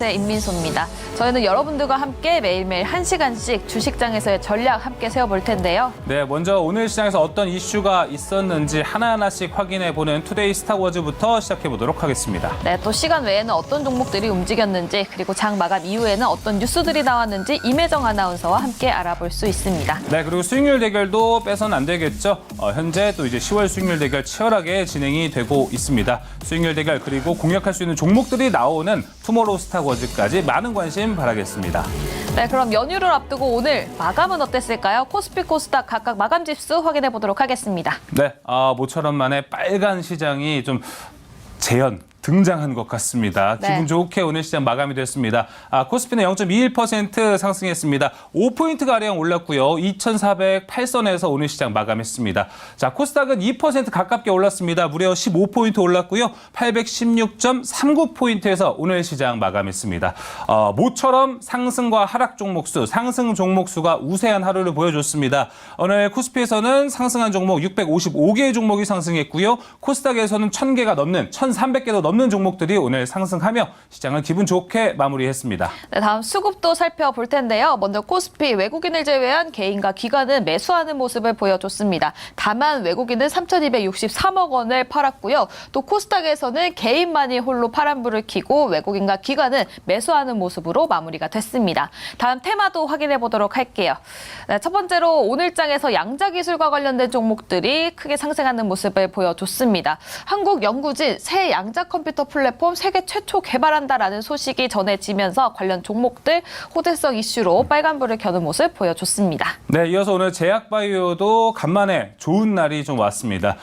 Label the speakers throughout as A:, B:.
A: 네, 임민소입니다. 저희는 여러분들과 함께 매일매일 1시간씩 주식장에서의 전략 함께 세워볼 텐데요.
B: 네, 먼저 오늘 시장에서 어떤 이슈가 있었는지 하나하나씩 확인해보는 투데이 스타워즈부터 시작해보도록 하겠습니다.
A: 네, 또 시간 외에는 어떤 종목들이 움직였는지 그리고 장 마감 이후에는 어떤 뉴스들이 나왔는지 임혜정 아나운서와 함께 알아볼 수 있습니다.
B: 네, 그리고 수익률 대결도 빼서는 안 되겠죠. 현재 또 이제 10월 수익률 대결 치열하게 진행이 되고 있습니다. 수익률 대결 그리고 공략할 수 있는 종목들이 나오는 투모로우 스타워즈까지 많은 관심 바라겠습니다.
A: 네, 그럼 연휴를 앞두고 오늘 마감은 어땠을까요? 코스피, 코스닥 각각 마감 지수 확인해 보도록 하겠습니다.
B: 네, 모처럼 만에 빨간 시장이 좀 등장한 것 같습니다.
A: 네.
B: 기분 좋게 오늘 시장 마감이 됐습니다. 코스피는 0.21% 상승했습니다. 5포인트가량 올랐고요. 2,408선에서 오늘 시장 마감했습니다. 자, 코스닥은 2% 가깝게 올랐습니다. 무려 15포인트 올랐고요. 816.39포인트에서 오늘 시장 마감했습니다. 모처럼 상승과 하락 종목수, 상승 종목수가 우세한 하루를 보여줬습니다. 오늘 코스피에서는 상승한 종목 655개의 종목이 상승했고요. 코스닥에서는 1,000개가 넘는, 1,300개도 넘는 종목들이 오늘 상승하며 시장을 기분 좋게 마무리했습니다.
A: 네, 다음 수급도 살펴볼 텐데요. 먼저 코스피 외국인을 제외한 개인과 기관은 매수하는 모습을 보여줬습니다. 다만 외국인은 3,263억 원을 팔았고요. 또 코스닥에서는 개인만이 홀로 파란불을 켜고 외국인과 기관은 매수하는 모습으로 마무리가 됐습니다. 다음 테마도 확인해 보도록 할게요. 네, 첫 번째로 오늘장에서 양자기술과 관련된 종목들이 크게 상승하는 모습을 보여줬습니다. 한국연구진 새 양자 컴퓨터 플랫폼 세계 최초 개발한다라는 소식이 전해지면서 관련 종목들 호재성 이슈로 빨간불을 켜는 모습 보여줬습니다.
B: 네, 이어서 오늘 제약바이오도 간만에 좋은 날이 좀 왔습니다.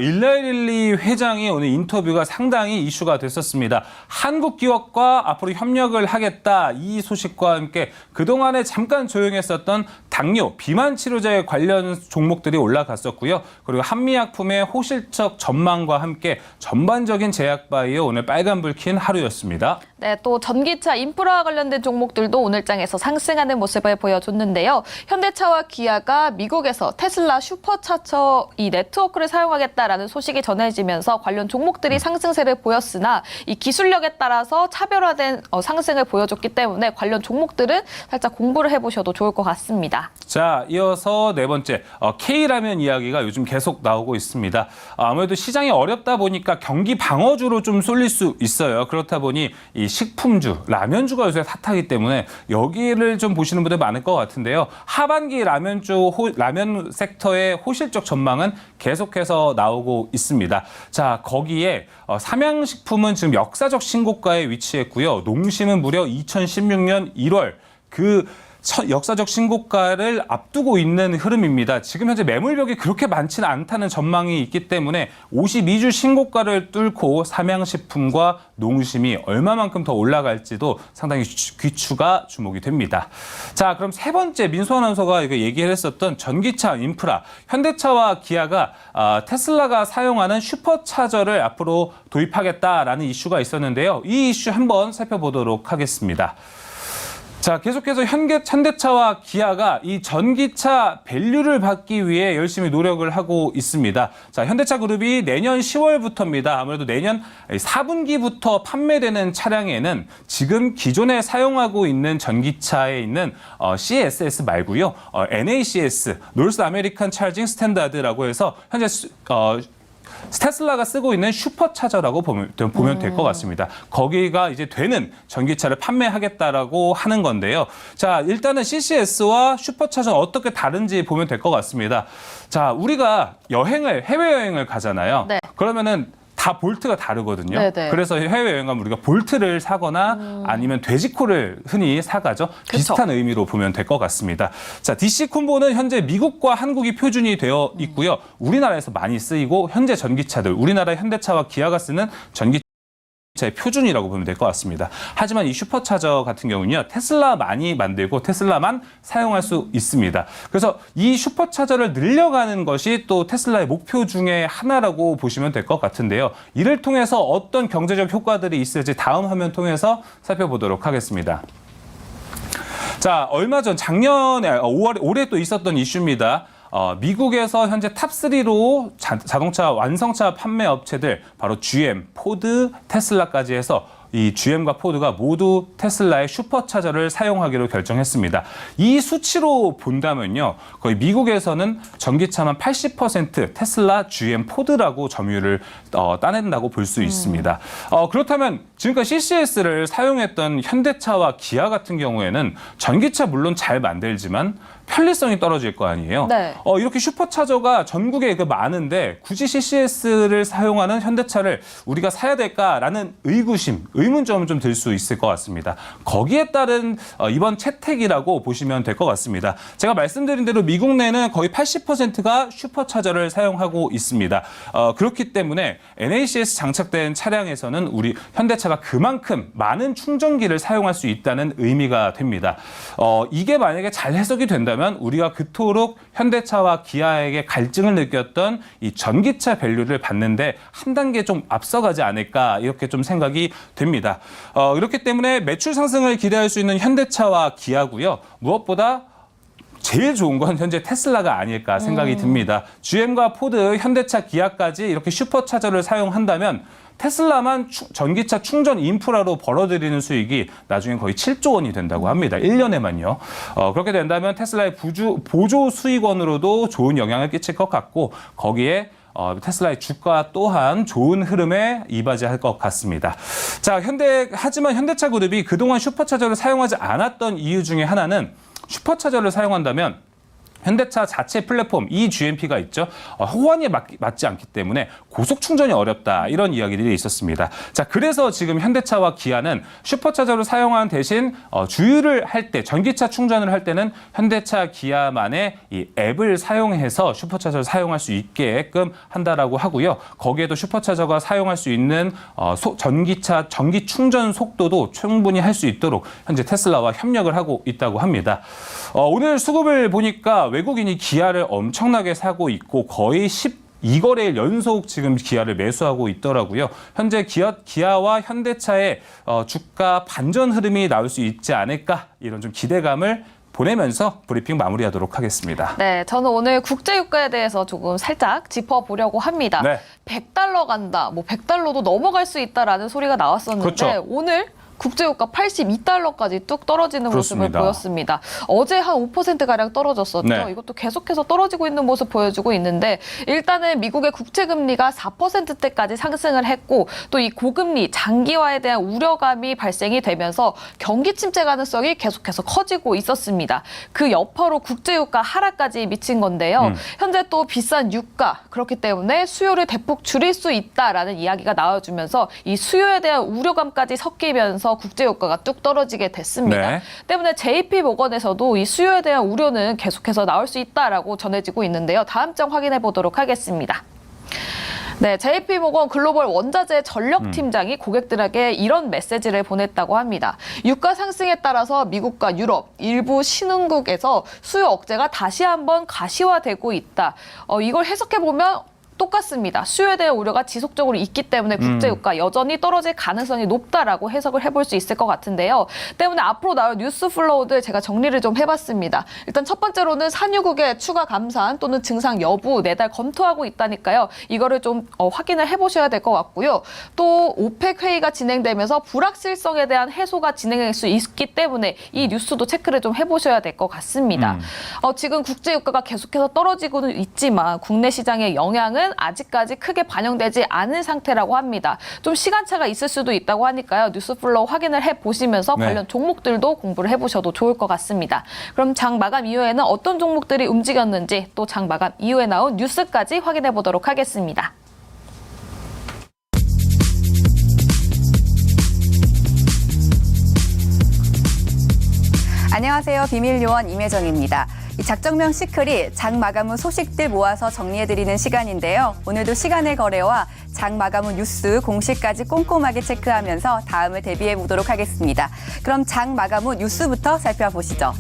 B: 일레일리 회장이 오늘 인터뷰가 상당히 이슈가 됐었습니다. 한국 기업과 앞으로 협력을 하겠다 이 소식과 함께 그동안에 잠깐 조용했었던 당뇨, 비만 치료제 관련 종목들이 올라갔었고요. 그리고 한미약품의 호실적 전망과 함께 전반적인 제약바이오 오늘 빨간불 킨 하루였습니다.
A: 네, 또 전기차 인프라와 관련된 종목들도 오늘장에서 상승하는 모습을 보여줬는데요. 현대차와 기아가 미국에서 테슬라 슈퍼차처 이 네트워크를 사용하겠다라는 소식이 전해지면서 관련 종목들이 상승세를 보였으나 이 기술력에 따라서 차별화된 상승을 보여줬기 때문에 관련 종목들은 살짝 공부를 해보셔도 좋을 것 같습니다.
B: 자, 이어서 네 번째 K라면 이야기가 요즘 계속 나오고 있습니다. 아무래도 시장이 어렵다 보니까 경기 방어주로 좀 쏠릴 수 있어요. 그렇다 보니 이 식품주, 라면주가 요새 핫하기 때문에 여기를 좀 보시는 분들 많을 것 같은데요. 하반기 라면 섹터의 호실적 전망은 계속해서 나오고 있습니다. 자, 거기에 삼양식품은 지금 역사적 신고가에 위치했고요. 농심은 무려 2016년 1월 역사적 신고가를 앞두고 있는 흐름입니다. 지금 현재 매물벽이 그렇게 많지는 않다는 전망이 있기 때문에 52주 신고가를 뚫고 삼양식품과 농심이 얼마만큼 더 올라갈지도 상당히 귀추가 주목이 됩니다. 자, 그럼 세 번째 민소 아나운서가 얘기를 했었던 전기차 인프라, 현대차와 기아가 테슬라가 사용하는 슈퍼차저를 앞으로 도입하겠다라는 이슈가 있었는데요. 이 이슈 한번 살펴보도록 하겠습니다. 자, 계속해서 현대차와 기아가 이 전기차 밸류를 받기 위해 열심히 노력을 하고 있습니다. 자, 현대차 그룹이 내년 10월부터입니다. 아무래도 내년 4분기부터 판매되는 차량에는 지금 기존에 사용하고 있는 전기차에 있는 CSS 말고요. NACS, 노스 아메리칸 차징 스탠다드라고 해서 현재 테슬라가 쓰고 있는 슈퍼차저라고 보면 될 것 같습니다. 거기가 이제 되는 전기차를 판매하겠다라고 하는 건데요. 자, 일단은 CCS와 슈퍼차저는 어떻게 다른지 보면 될 것 같습니다. 자, 우리가 해외여행을 가잖아요.
A: 네.
B: 그러면은 다 볼트가 다르거든요.
A: 네네.
B: 그래서 해외여행 가면 우리가 볼트를 사거나 아니면 돼지코를 흔히 사가죠.
A: 그쵸.
B: 비슷한 의미로 보면 될 것 같습니다. 자, DC 콤보는 현재 미국과 한국이 표준이 되어 있고요. 우리나라에서 많이 쓰이고 현재 전기차들, 우리나라 현대차와 기아가 쓰는 전기차의 표준이라고 보면 될 것 같습니다. 하지만 이 슈퍼차저 같은 경우는요, 테슬라 많이 만들고 테슬라만 사용할 수 있습니다. 그래서 이 슈퍼차저를 늘려가는 것이 또 테슬라의 목표 중에 하나라고 보시면 될 것 같은데요. 이를 통해서 어떤 경제적 효과들이 있을지 다음 화면 통해서 살펴보도록 하겠습니다. 자, 얼마 전 작년에 올해 또 있었던 이슈입니다. 미국에서 현재 탑3로 자동차 완성차 판매 업체들 바로 GM, 포드, 테슬라까지 해서 이 GM과 포드가 모두 테슬라의 슈퍼차저를 사용하기로 결정했습니다. 이 수치로 본다면요, 거의 미국에서는 전기차만 80% 테슬라, GM, 포드라고 점유율을 따낸다고 볼 수 있습니다. 그렇다면 지금까지 CCS를 사용했던 현대차와 기아 같은 경우에는 전기차 물론 잘 만들지만 편리성이 떨어질 거 아니에요.
A: 네.
B: 이렇게 슈퍼차저가 전국에 많은데 굳이 CCS를 사용하는 현대차를 우리가 사야 될까라는 의구심, 의문점은 좀 들 수 있을 것 같습니다. 거기에 따른 이번 채택이라고 보시면 될 것 같습니다. 제가 말씀드린 대로 미국 내는 거의 80%가 슈퍼차저를 사용하고 있습니다. 그렇기 때문에 NACS 장착된 차량에서는 우리 현대차가 그만큼 많은 충전기를 사용할 수 있다는 의미가 됩니다. 이게 만약에 잘 해석이 된다면 우리가 그토록 현대차와 기아에게 갈증을 느꼈던 이 전기차 밸류를 받는데 한 단계 좀 앞서가지 않을까 이렇게 좀 생각이 됩니다. 이렇기 때문에 매출 상승을 기대할 수 있는 현대차와 기아고요. 무엇보다 제일 좋은 건 현재 테슬라가 아닐까 생각이 듭니다. GM과 포드, 현대차, 기아까지 이렇게 슈퍼차저를 사용한다면 테슬라만 전기차 충전 인프라로 벌어들이는 수익이 나중에 거의 7조 원이 된다고 합니다. 1년에만요. 그렇게 된다면 테슬라의 보조 수익원으로도 좋은 영향을 끼칠 것 같고 거기에 테슬라의 주가 또한 좋은 흐름에 이바지할 것 같습니다. 자, 하지만 현대차 그룹이 그동안 슈퍼차저를 사용하지 않았던 이유 중에 하나는 슈퍼차저를 사용한다면 현대차 자체 플랫폼 eGMP가 있죠. 호환이 맞지 않기 때문에 고속 충전이 어렵다 이런 이야기들이 있었습니다. 자, 그래서 지금 현대차와 기아는 슈퍼차저를 사용하는 대신 주유를 할 때 전기차 충전을 할 때는 현대차 기아만의 이 앱을 사용해서 슈퍼차저를 사용할 수 있게끔 한다라고 하고요. 거기에도 슈퍼차저가 사용할 수 있는 전기차 전기 충전 속도도 충분히 할 수 있도록 현재 테슬라와 협력을 하고 있다고 합니다. 오늘 수급을 보니까 외국인이 기아를 엄청나게 사고 있고 거의 12거래일 연속 지금 기아를 매수하고 있더라고요. 현재 기아와 현대차의 주가 반전 흐름이 나올 수 있지 않을까 이런 좀 기대감을 보내면서 브리핑 마무리하도록 하겠습니다.
A: 네, 저는 오늘 국제유가에 대해서 조금 살짝 짚어보려고 합니다.
B: 네.
A: 100달러 간다, 뭐 100달러도 넘어갈 수 있다라는 소리가 나왔었는데
B: 그렇죠.
A: 오늘 국제유가 82달러까지 뚝 떨어지는
B: 그렇습니다.
A: 모습을 보였습니다. 어제 한 5%가량 떨어졌었죠.
B: 네.
A: 이것도 계속해서 떨어지고 있는 모습 보여주고 있는데 일단은 미국의 국채금리가 4%대까지 상승을 했고 또 이 고금리 장기화에 대한 우려감이 발생이 되면서 경기 침체 가능성이 계속해서 커지고 있었습니다. 그 여파로 국제유가 하락까지 미친 건데요. 현재 또 비싼 유가 그렇기 때문에 수요를 대폭 줄일 수 있다라는 이야기가 나와주면서 이 수요에 대한 우려감까지 섞이면서 국제유가가 뚝 떨어지게 됐습니다.
B: 네.
A: 때문에 JP모건에서도 이 수요에 대한 우려는 계속해서 나올 수 있다라고 전해지고 있는데요. 다음 장 확인해 보도록 하겠습니다. 네, JP모건 글로벌 원자재 전력팀장이 고객들에게 이런 메시지를 보냈다고 합니다. 유가 상승에 따라서 미국과 유럽, 일부 신흥국에서 수요 억제가 다시 한번 가시화되고 있다. 이걸 해석해보면 똑같습니다. 수요에 대한 우려가 지속적으로 있기 때문에 국제유가 여전히 떨어질 가능성이 높다라고 해석을 해볼 수 있을 것 같은데요. 때문에 앞으로 나올 뉴스 플로우들 제가 정리를 좀 해봤습니다. 일단 첫 번째로는 산유국의 추가 감산 또는 증상 여부 내달 검토하고 있다니까요. 이거를 좀 확인을 해보셔야 될 것 같고요. 또 오펙 회의가 진행되면서 불확실성에 대한 해소가 진행될 수 있기 때문에 이 뉴스도 체크를 좀 해보셔야 될 것 같습니다. 지금 국제유가가 계속해서 떨어지고는 있지만 국내 시장의 영향은 아직까지 크게 반영되지 않은 상태라고 합니다. 좀 시간차가 있을 수도 있다고 하니까요. 뉴스플로우 확인을 해보시면서
B: 네.
A: 관련 종목들도 공부를 해보셔도 좋을 것 같습니다. 그럼 장 마감 이후에는 어떤 종목들이 움직였는지 또 장 마감 이후에 나온 뉴스까지 확인해 보도록 하겠습니다.
C: 안녕하세요. 비밀요원 임혜정입니다. 이 작정명 시클이 장 마감 후 소식들 모아서 정리해드리는 시간인데요. 오늘도 시간의 거래와 장 마감 후 뉴스 공시까지 꼼꼼하게 체크하면서 다음을 대비해 보도록 하겠습니다. 그럼 장 마감 후 뉴스부터 살펴보시죠.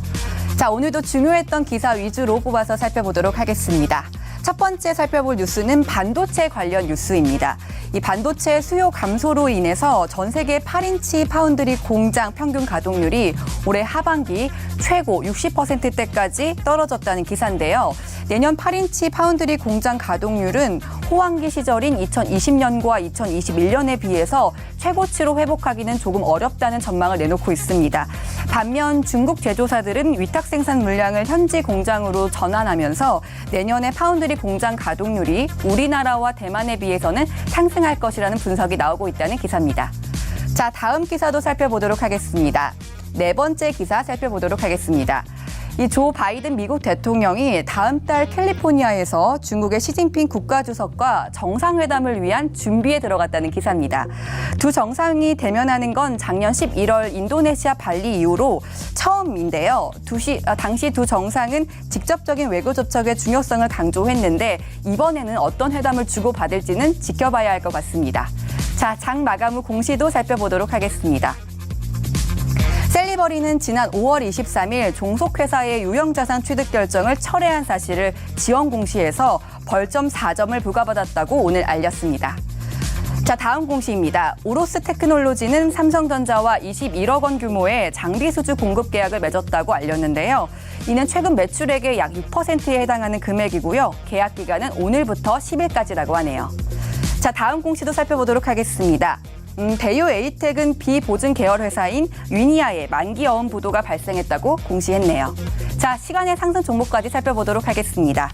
C: 자, 오늘도 중요했던 기사 위주로 뽑아서 살펴보도록 하겠습니다. 첫 번째 살펴볼 뉴스는 반도체 관련 뉴스입니다. 이 반도체 수요 감소로 인해서 전 세계 8인치 파운드리 공장 평균 가동률이 올해 하반기 최고 60%대까지 떨어졌다는 기사인데요. 내년 8인치 파운드리 공장 가동률은 호황기 시절인 2020년과 2021년에 비해서 최고치로 회복하기는 조금 어렵다는 전망을 내놓고 있습니다. 반면 중국 제조사들은 위탁 생산 물량을 현지 공장으로 전환하면서 내년에 파운드리 공장 가동률이 우리나라와 대만에 비해서는 상승할 것이라는 분석이 나오고 있다는 기사입니다. 자, 다음 기사도 살펴보도록 하겠습니다. 네 번째 기사 살펴보도록 하겠습니다. 이 조 바이든 미국 대통령이 다음 달 캘리포니아에서 중국의 시진핑 국가주석과 정상회담을 위한 준비에 들어갔다는 기사입니다. 두 정상이 대면하는 건 작년 11월 인도네시아 발리 이후로 처음인데요. 당시 두 정상은 직접적인 외교 접촉의 중요성을 강조했는데 이번에는 어떤 회담을 주고받을지는 지켜봐야 할 것 같습니다. 자, 장 마감 후 공시도 살펴보도록 하겠습니다. 셀리버리는 지난 5월 23일 종속회사의 유형자산 취득 결정을 철회한 사실을 지원 공시에서 벌점 4점을 부과받았다고 오늘 알렸습니다. 자, 다음 공시입니다. 오로스 테크놀로지는 삼성전자와 21억 원 규모의 장비 수주 공급 계약을 맺었다고 알렸는데요. 이는 최근 매출액의 약 6%에 해당하는 금액이고요. 계약 기간은 오늘부터 10일까지라고 하네요. 자, 다음 공시도 살펴보도록 하겠습니다. 대유 에이텍은 비보증 계열 회사인 위니아에 만기 어음 부도가 발생했다고 공시했네요. 자, 시간의 상승 종목까지 살펴보도록 하겠습니다.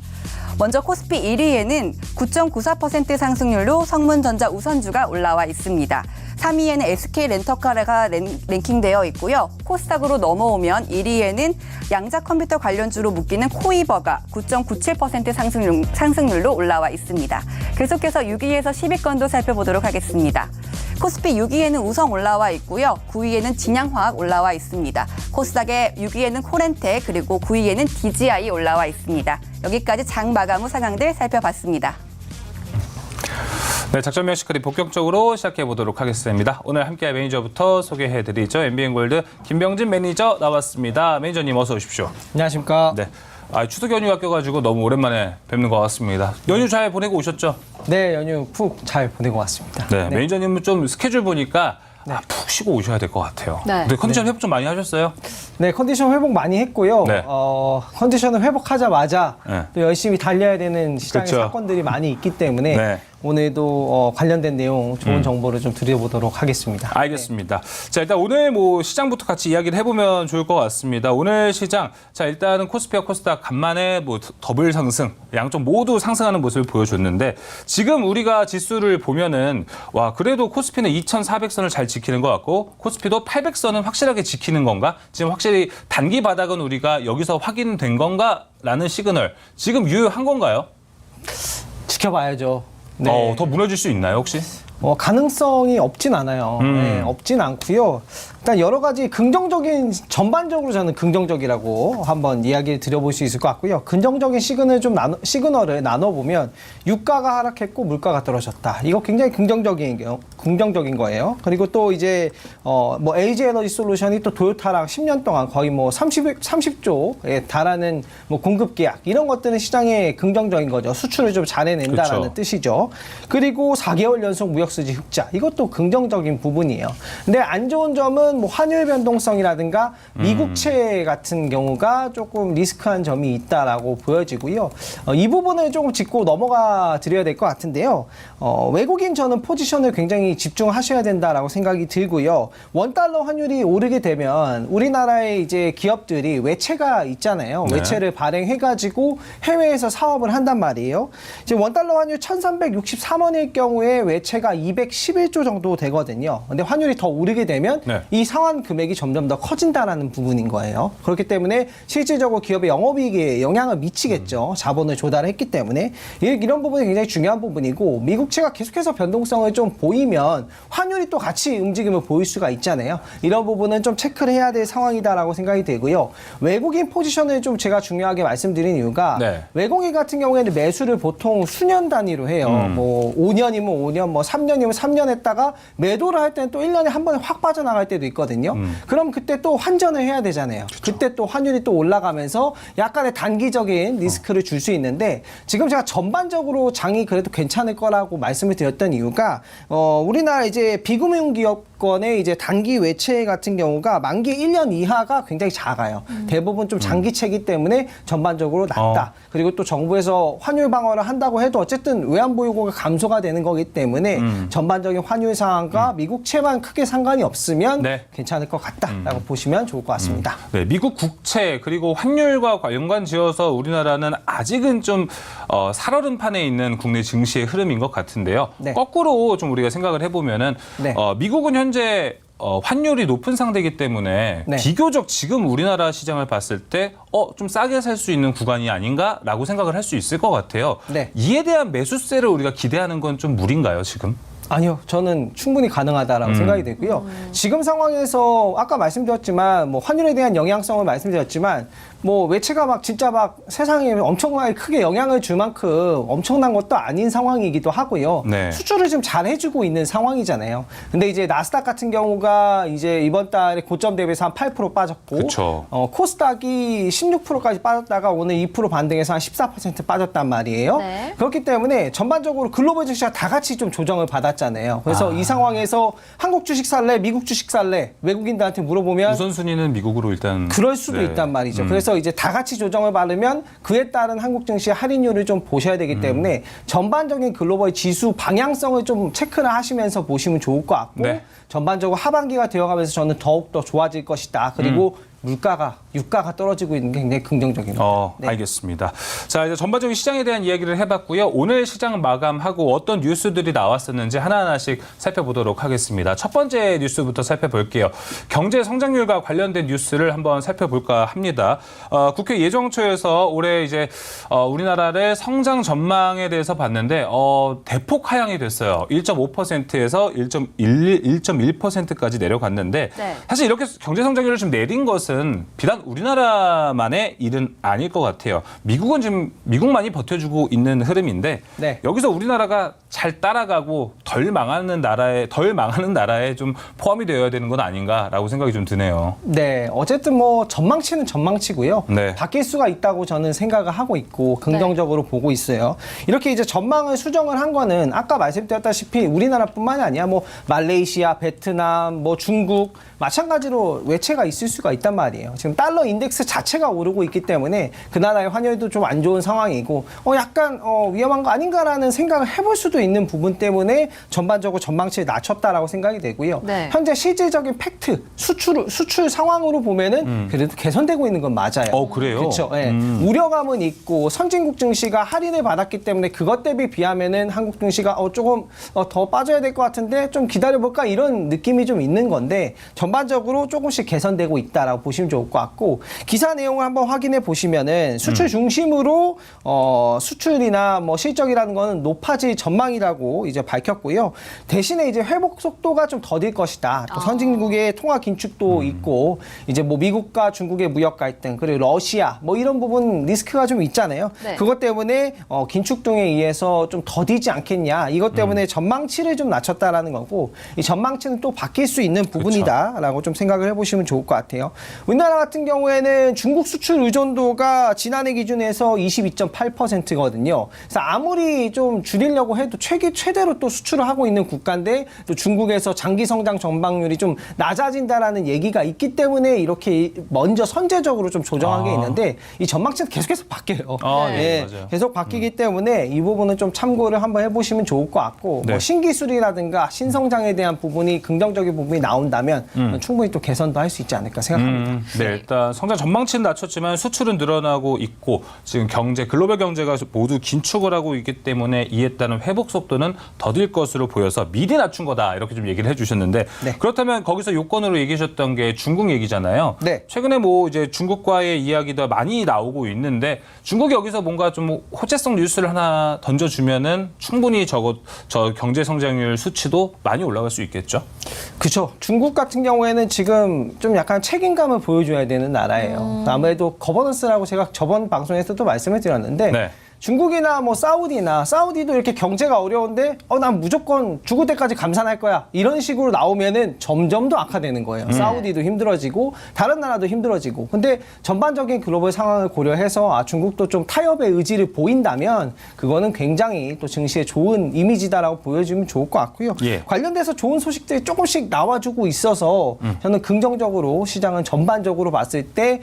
C: 먼저 코스피 1위에는 9.94% 상승률로 성문전자 우선주가 올라와 있습니다. 3위에는 SK렌터카가 랭킹되어 있고요. 코스닥으로 넘어오면 1위에는 양자 컴퓨터 관련주로 묶이는 코이버가 9.97% 상승률로 올라와 있습니다. 계속해서 6위에서 10위권도 살펴보도록 하겠습니다. 코스피 6위에는 우성 올라와 있고요. 9위에는 진양화학 올라와 있습니다. 코스닥의 6위에는 코렌테 그리고 9위에는 DGI 올라와 있습니다. 여기까지 장 마감 후 상황들 살펴봤습니다.
B: 네, 작전 명시클이 본격적으로 시작해 보도록 하겠습니다. 오늘 함께할 매니저부터 소개해드리죠. MBN골드 김병진 매니저 나왔습니다. 매니저님 어서 오십시오.
D: 안녕하십니까.
B: 네, 추석 연휴가 껴가지고 너무 오랜만에 뵙는 것 같습니다. 연휴 잘 보내고 오셨죠?
D: 네, 연휴 푹 잘 보내고 왔습니다.
B: 네, 매니저님은 좀 스케줄 보니까 푹 쉬고 오셔야 될 것 같아요.
A: 네.
B: 근데 컨디션 회복 좀 많이 하셨어요?
D: 네, 컨디션 회복 많이 했고요.
B: 네.
D: 컨디션을 회복하자마자
B: 네.
D: 또 열심히 달려야 되는 시장의
B: 그렇죠.
D: 사건들이 많이 있기 때문에
B: 네.
D: 오늘도 관련된 내용 좋은 정보를 좀 드려보도록 하겠습니다.
B: 알겠습니다. 자, 일단 오늘 시장부터 같이 이야기를 해보면 좋을 것 같습니다. 오늘 시장, 자, 일단은 코스피와 코스닥 간만에 더블 상승, 양쪽 모두 상승하는 모습을 보여줬는데 지금 우리가 지수를 보면은 와, 그래도 코스피는 2,400선을 잘 지키는 것 같고 코스피도 800선은 확실하게 지키는 건가? 지금 확실히 단기 바닥은 우리가 여기서 확인된 건가? 라는 시그널, 지금 유효한 건가요?
D: 지켜봐야죠. 네.
B: 더 무너질 수 있나요, 혹시?
D: 가능성이 없진 않아요. 네, 없진 않고요. 일단 여러 가지 긍정적인, 전반적으로 저는 긍정적이라고 한번 이야기를 드려볼 수 있을 것 같고요. 긍정적인 시그널을 나눠보면 유가가 하락했고 물가가 떨어졌다. 이거 굉장히 긍정적인 거예요. 그리고 또 이제 LG 에너지 솔루션이 또 도요타랑 10년 동안 거의 30조에 달하는 공급 계약, 이런 것들은 시장에 긍정적인 거죠. 수출을 좀 잘해낸다라는
B: 그렇죠.
D: 뜻이죠. 그리고 4개월 연속 무역수지 흑자, 이것도 긍정적인 부분이에요. 근데 안 좋은 점은 환율 변동성이라든가 미국채 같은 경우가 조금 리스크한 점이 있다라고 보여지고요. 이 부분을 조금 짚고 넘어가 드려야 될 것 같은데요. 외국인 저는 포지션을 굉장히 집중하셔야 된다라고 생각이 들고요. 원달러 환율이 오르게 되면 우리나라의 이제 기업들이 외채가 있잖아요.
B: 네.
D: 외채를 발행해가지고 해외에서 사업을 한단 말이에요. 이제 원달러 환율 1,363원일 경우에 외채가 211조 정도 되거든요. 근데 환율이 더 오르게 되면
B: 네.
D: 이 상환 금액이 점점 더 커진다라는 부분인 거예요. 그렇기 때문에 실질적으로 기업의 영업이익에 영향을 미치겠죠. 자본을 조달했기 때문에 이런 부분이 굉장히 중요한 부분이고, 미국채가 계속해서 변동성을 좀 보이면 환율이 또 같이 움직임을 보일 수가 있잖아요. 이런 부분은 좀 체크를 해야 될 상황이다라고 생각이 되고요. 외국인 포지션을 좀 제가 중요하게 말씀드린 이유가
B: 네.
D: 외국인 같은 경우에는 매수를 보통 수년 단위로 해요. 5년이면 5년, 3년이면 3년 했다가 매도를 할 때는 또 1년에 한 번에 확 빠져나갈 때도 있거든요. 그럼 그때 또 환전을 해야 되잖아요. 그때 또 환율이 또 올라가면서 약간의 단기적인 리스크를 줄 수 있는데, 지금 제가 전반적으로 장이 그래도 괜찮을 거라고 말씀을 드렸던 이유가 우리나라 이제 비금융 기업 건의 이제 단기 외채 같은 경우가 만기 1년 이하가 굉장히 작아요. 대부분 좀 장기채이기 때문에 전반적으로 낮다. 그리고 또 정부에서 환율 방어를 한다고 해도 어쨌든 외환 보유고가 감소가 되는 거기 때문에 전반적인 환율 상황과 미국채만 크게 상관이 없으면
B: 네.
D: 괜찮을 것 같다라고 보시면 좋을 것 같습니다.
B: 네, 미국 국채 그리고 환율과 연관지어서 우리나라는 아직은 좀 살얼음 판에 있는 국내 증시의 흐름인 것 같은데요.
D: 네.
B: 거꾸로 좀 우리가 생각을 해보면은
D: 네.
B: 미국은 현재 환율이 높은 상태이기 때문에
D: 네.
B: 비교적 지금 우리나라 시장을 봤을 때 좀 싸게 살 수 있는 구간이 아닌가라고 생각을 할 수 있을 것 같아요.
D: 네.
B: 이에 대한 매수세를 우리가 기대하는 건 좀 무리인가요, 지금?
D: 아니요, 저는 충분히 가능하다라고 생각이 되고요. 지금 상황에서 아까 말씀드렸지만 뭐 환율에 대한 영향성을 말씀드렸지만 뭐 외채가 막 진짜 막 세상에 엄청나게 크게 영향을 줄 만큼 엄청난 것도 아닌 상황이기도 하고요.
B: 네.
D: 수출을 좀 잘 해주고 있는 상황이잖아요. 근데 이제 나스닥 같은 경우가 이제 이번 달에 고점 대비해서 한 8% 빠졌고,
B: 그쵸.
D: 코스닥이 16%까지 빠졌다가 오늘 2% 반등해서 한 14% 빠졌단 말이에요.
A: 네.
D: 그렇기 때문에 전반적으로 글로벌 증시가 다 같이 좀 조정을 받았잖아요. 그래서 이 상황에서 한국 주식 살래, 미국 주식 살래, 외국인들한테 물어보면
B: 우선순위는 미국으로 일단
D: 그럴 수도
B: 네.
D: 있단 말이죠. 그래서 이제 다 같이 조정을 받으면 그에 따른 한국 증시의 할인율을 좀 보셔야 되기 때문에 전반적인 글로벌 지수 방향성을 좀 체크를 하시면서 보시면 좋을 것 같고
B: 네.
D: 전반적으로 하반기가 되어가면서 저는 더욱더 좋아질 것이다. 그리고 유가가 떨어지고 있는 게 굉장히 긍정적입니다. 네.
B: 알겠습니다. 자, 이제 전반적인 시장에 대한 이야기를 해봤고요. 오늘 시장 마감하고 어떤 뉴스들이 나왔었는지 하나하나씩 살펴보도록 하겠습니다. 첫 번째 뉴스부터 살펴볼게요. 경제 성장률과 관련된 뉴스를 한번 살펴볼까 합니다. 국회 예정처에서 올해 이제 우리나라를 성장 전망에 대해서 봤는데 대폭 하향이 됐어요. 1.5%에서 1.1%까지 내려갔는데
A: 네.
B: 사실 이렇게 경제 성장률을 좀 내린 것은 비단 우리나라만의 일은 아닐 것 같아요. 미국은 지금 미국만이 버텨주고 있는 흐름인데
D: 네.
B: 여기서 우리나라가 잘 따라가고 덜 망하는 나라에 좀 포함이 되어야 되는 건 아닌가라고 생각이 좀 드네요.
D: 네, 어쨌든 뭐 전망치는 전망치고요.
B: 네.
D: 바뀔 수가 있다고 저는 생각을 하고 있고 긍정적으로 보고 있어요. 이렇게 이제 전망을 수정을 한 거는 아까 말씀드렸다시피 우리나라뿐만이 아니야. 뭐 말레이시아, 베트남, 뭐 중국 마찬가지로 외채가 있을 수가 있단 말이에요. 지금 달러 인덱스 자체가 오르고 있기 때문에 그 나라의 환율도 좀 안 좋은 상황이고 약간 위험한 거 아닌가라는 생각을 해볼 수도 있는 부분 때문에 전반적으로 전망치를 낮췄다라고 생각이 되고요.
A: 네.
D: 현재 실질적인 팩트 수출 상황으로 보면은 그래도 개선되고 있는 건 맞아요.
B: 그래요?
D: 그렇죠. 예. 우려감은 있고 선진국 증시가 할인을 받았기 때문에 그것 대비 비하면은 한국 증시가 조금 더 빠져야 될 것 같은데 좀 기다려볼까 이런 느낌이 좀 있는 건데 전반적으로 조금씩 개선되고 있다라고 보시면 좋을 것 같고 기사 내용을 한번 확인해 보시면은 수출 중심으로 수출이나 뭐 실적이라는 거는 높아질 전망이라고 이제 밝혔고요. 대신에 이제 회복 속도가 좀 더딜 것이다. 또 선진국의 통화 긴축도 있고 이제 뭐 미국과 중국의 무역 갈등 그리고 러시아 뭐 이런 부분 리스크가 좀 있잖아요.
A: 네.
D: 그것 때문에 긴축 등에 의해서 좀 더디지 않겠냐. 이것 때문에 전망치를 좀 낮췄다라는 거고 이 전망치는 또 바뀔 수 있는 부분이다라고 좀 생각을 해보시면 좋을 것 같아요. 우리나라 같은 경우에는 중국 수출 의존도가 지난해 기준에서 22.8%거든요. 그래서 아무리 좀 줄이려고 해도 최대로 또 수출을 하고 있는 국가인데 또 중국에서 장기 성장 전망률이 좀 낮아진다라는 얘기가 있기 때문에 이렇게 먼저 선제적으로 좀 조정한 게 있는데 이 전망치는 계속해서 바뀌어요.
B: 네, 맞아요.
D: 계속 바뀌기 때문에 이 부분은 좀 참고를 한번 해보시면 좋을 것 같고
B: 네.
D: 뭐 신기술이라든가 신성장에 대한 부분이 긍정적의 부분이 나온다면 충분히 또 개선도 할 수 있지 않을까 생각합니다.
B: 네, 일단 성장 전망치는 낮췄지만 수출은 늘어나고 있고 지금 글로벌 경제가 모두 긴축을 하고 있기 때문에 이에 따른 회복 속도는 더딜 것으로 보여서 미리 낮춘 거다 이렇게 좀 얘기를 해주셨는데
D: 네.
B: 그렇다면 거기서 요건으로 얘기하셨던 게 중국 얘기잖아요.
D: 네.
B: 최근에 뭐 이제 중국과의 이야기도 많이 나오고 있는데 중국이 여기서 뭔가 좀 호재성 뉴스를 하나 던져주면은 충분히 저 경제 성장률 수치도 많이 올라갈 수 있겠죠.
D: 그렇죠. 중국 같은 경우에는 지금 좀 약간 책임감을 보여줘야 되는 나라예요. 아무래도 거버넌스라고 제가 저번 방송에서도 말씀을 드렸는데
B: 네.
D: 중국이나 뭐 사우디도 이렇게 경제가 어려운데 난 무조건 죽을 때까지 감산할 거야. 이런 식으로 나오면은 점점 더 악화되는 거예요. 사우디도 힘들어지고 다른 나라도 힘들어지고. 근데 전반적인 글로벌 상황을 고려해서 중국도 좀 타협의 의지를 보인다면 그거는 굉장히 또 증시에 좋은 이미지다라고 보여주면 좋을 것 같고요.
B: 예.
D: 관련돼서 좋은 소식들이 조금씩 나와주고 있어서 저는 긍정적으로 시장은 전반적으로 봤을 때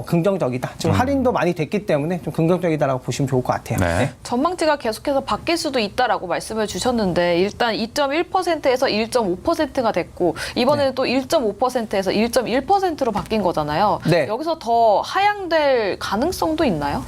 D: 긍정적이다. 지금 할인도 많이 됐기 때문에 좀 긍정적이다라고 보시면 좋을 것 같아요.
B: 네.
A: 전망치가 계속해서 바뀔 수도 있다라고 말씀을 주셨는데 일단 2.1%에서 1.5%가 됐고 이번에는 또 1.5%에서 1.1%로 바뀐 거잖아요.
D: 네.
A: 여기서 더 하향될 가능성도 있나요?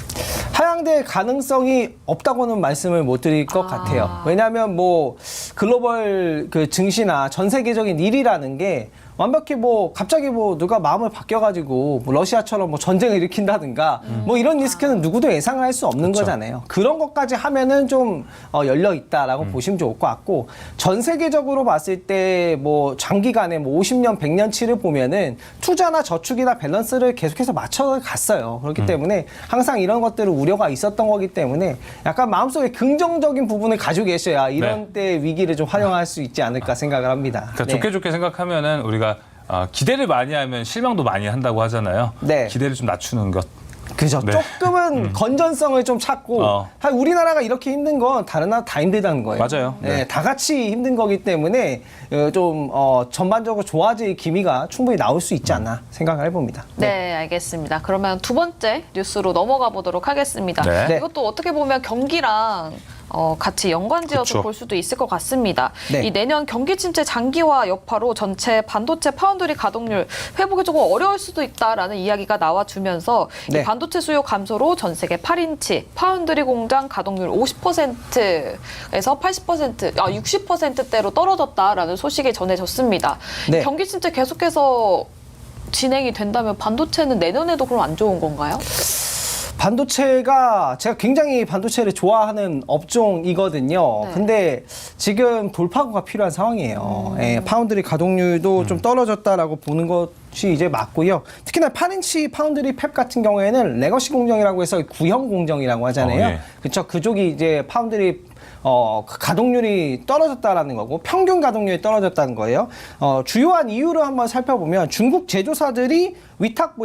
D: 하향될 가능성이 없다고는 말씀을 못 드릴 것 같아요. 왜냐하면 뭐 글로벌 그 증시나 전 세계적인 일이라는 게 완벽히 뭐 갑자기 뭐 누가 마음을 바뀌어가지고 뭐 러시아처럼 뭐 전쟁을 일으킨다든가 뭐 이런 리스크는 누구도 예상을 할 수 없는 거잖아요. 그런 것까지 하면은 좀 열려 있다라고 보시면 좋을 것 같고 전 세계적으로 봤을 때 뭐 장기간에 뭐 50년, 100년치를 보면은 투자나 저축이나 밸런스를 계속해서 맞춰 갔어요. 그렇기 때문에 항상 이런 것들은 우려가 있었던 거기 때문에 약간 마음속에 긍정적인 부분을 가지고 계셔야 이런 때 위기를 좀 활용할 수 있지 않을까 생각을 합니다.
B: 그러니까 좋게 생각하면은 우리가 기대를 많이 하면 실망도 많이 한다고 하잖아요.
D: 네.
B: 기대를 좀 낮추는 것.
D: 그죠.
B: 네.
D: 조금은 건전성을 좀 찾고 사실 우리나라가 이렇게 힘든 건 다른 나라 다 힘들다는 거예요.
B: 맞아요.
D: 네,
B: 네.
D: 다 같이 힘든 거기 때문에 좀 전반적으로 좋아질 기미가 충분히 나올 수 있지 않나 생각을 해봅니다.
A: 네, 알겠습니다. 그러면 두 번째 뉴스로 넘어가 보도록 하겠습니다.
B: 네.
A: 이것도 어떻게 보면 경기랑 같이 연관지어서
B: 그쵸.
A: 볼 수도 있을 것 같습니다.
D: 네.
A: 이 내년 경기 침체 장기화 여파로 전체 반도체 파운드리 가동률 회복이 조금 어려울 수도 있다라는 이야기가 나와주면서
D: 네.
A: 이 반도체 수요 감소로 전 세계 8인치 파운드리 공장 가동률 50%에서 80%, 60%대로 떨어졌다라는 소식이 전해졌습니다.
D: 네.
A: 경기 침체 계속해서 진행이 된다면 반도체는 내년에도 그럼 안 좋은 건가요?
D: 반도체가 제가 굉장히 반도체를 좋아하는 업종이거든요.
A: 네.
D: 근데 지금 돌파구가 필요한 상황이에요. 예, 파운드리 가동률도 좀 떨어졌다라고 보는 것이 이제 맞고요. 특히나 8인치 파운드리 팹 같은 경우에는 레거시 공정이라고 해서 구형 공정이라고 하잖아요.
B: 예.
D: 그렇죠. 그쪽이 이제 파운드리 가동률이 떨어졌다라는 거고 평균 가동률이 떨어졌다는 거예요. 주요한 이유를 한번 살펴보면 중국 제조사들이 위탁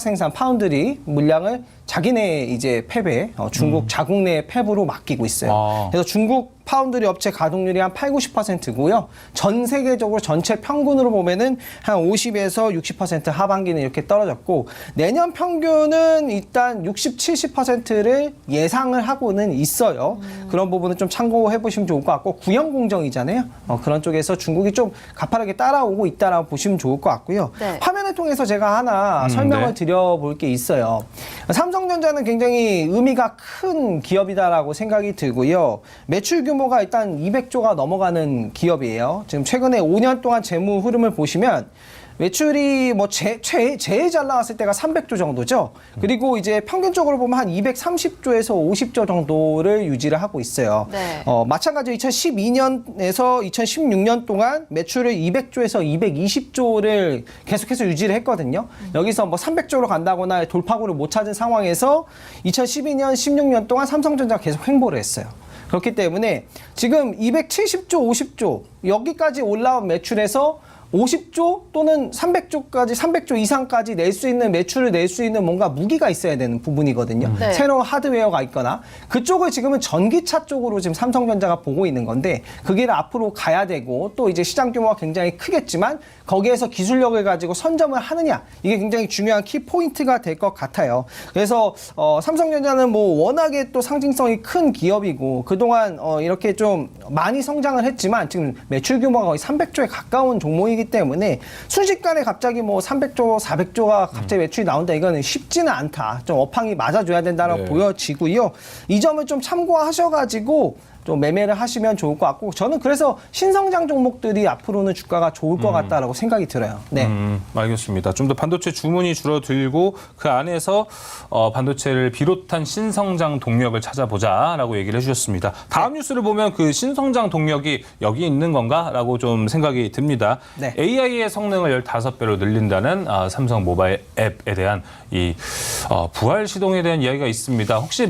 D: 생산 파운드리 물량을 자기네 이제 팹에 중국 자국 내 팹으로 맡기고 있어요. 그래서 중국 파운드리 업체 가동률이 한 80~90%고요. 전 세계적으로 전체 평균으로 보면은 한 50에서 60% 하반기는 이렇게 떨어졌고 내년 평균은 일단 60~70%를 예상을 하고는 있어요. 그런 부분은 좀 참고해 보시면 좋을 것 같고 구형 공정이잖아요. 그런 쪽에서 중국이 좀 가파르게 따라오고 있다라고 보시면 좋을 것 같고요.
A: 네.
D: 화면을 통해서 제가 하나 설명을
B: 네.
D: 드려볼 게 있어요. 삼성전자는 굉장히 의미가 큰 기업이다라고 생각이 들고요. 매출 규모가 일단 200조가 넘어가는 기업이에요. 지금 최근에 5년 동안 재무 흐름을 보시면 매출이 뭐 제일 잘 나왔을 때가 300조 정도죠. 그리고 이제 평균적으로 보면 한 230조에서 50조 정도를 유지를 하고 있어요.
A: 네.
D: 마찬가지로 2012년에서 2016년 동안 매출을 200조에서 220조를 계속해서 유지를 했거든요. 여기서 뭐 300조로 간다거나 돌파구를 못 찾은 상황에서 2012년, 16년 동안 삼성전자가 계속 횡보를 했어요. 그렇기 때문에 지금 270조, 50조 여기까지 올라온 매출에서 50조 또는 300조까지 300조 이상까지 낼 수 있는 매출을 낼 수 있는 뭔가 무기가 있어야 되는 부분이거든요.
A: 네.
D: 새로운 하드웨어가 있거나 그쪽을 지금은 전기차 쪽으로 지금 삼성전자가 보고 있는 건데 그 길을 앞으로 가야 되고 또 이제 시장 규모가 굉장히 크겠지만 거기에서 기술력을 가지고 선점을 하느냐 이게 굉장히 중요한 키 포인트가 될 것 같아요. 그래서 삼성전자는 뭐 워낙에 또 상징성이 큰 기업이고 그동안 이렇게 좀 많이 성장을 했지만 지금 매출 규모가 거의 300조에 가까운 종목이기 때문에 순식간에 갑자기 뭐 300조, 400조가 갑자기 매출이 나온다 이거는 쉽지는 않다. 좀 업황이 맞아줘야 된다라고
B: 네.
D: 보여지고요. 이 점을 좀 참고하셔가지고 좀 매매를 하시면 좋을 것 같고 저는 그래서 신성장 종목들이 앞으로는 주가가 좋을 것 같다라고 생각이 들어요. 네.
B: 알겠습니다. 좀 더 반도체 주문이 줄어들고 그 안에서 반도체를 비롯한 신성장 동력을 찾아보자라고 얘기를 해주셨습니다. 다음 뉴스를 보면 그 신성장 동력이 여기 있는 건가라고 좀 생각이 듭니다.
D: 네.
B: AI의 성능을 15배로 늘린다는 삼성 모바일 앱에 대한 이 부활 시동에 대한 이야기가 있습니다. 혹시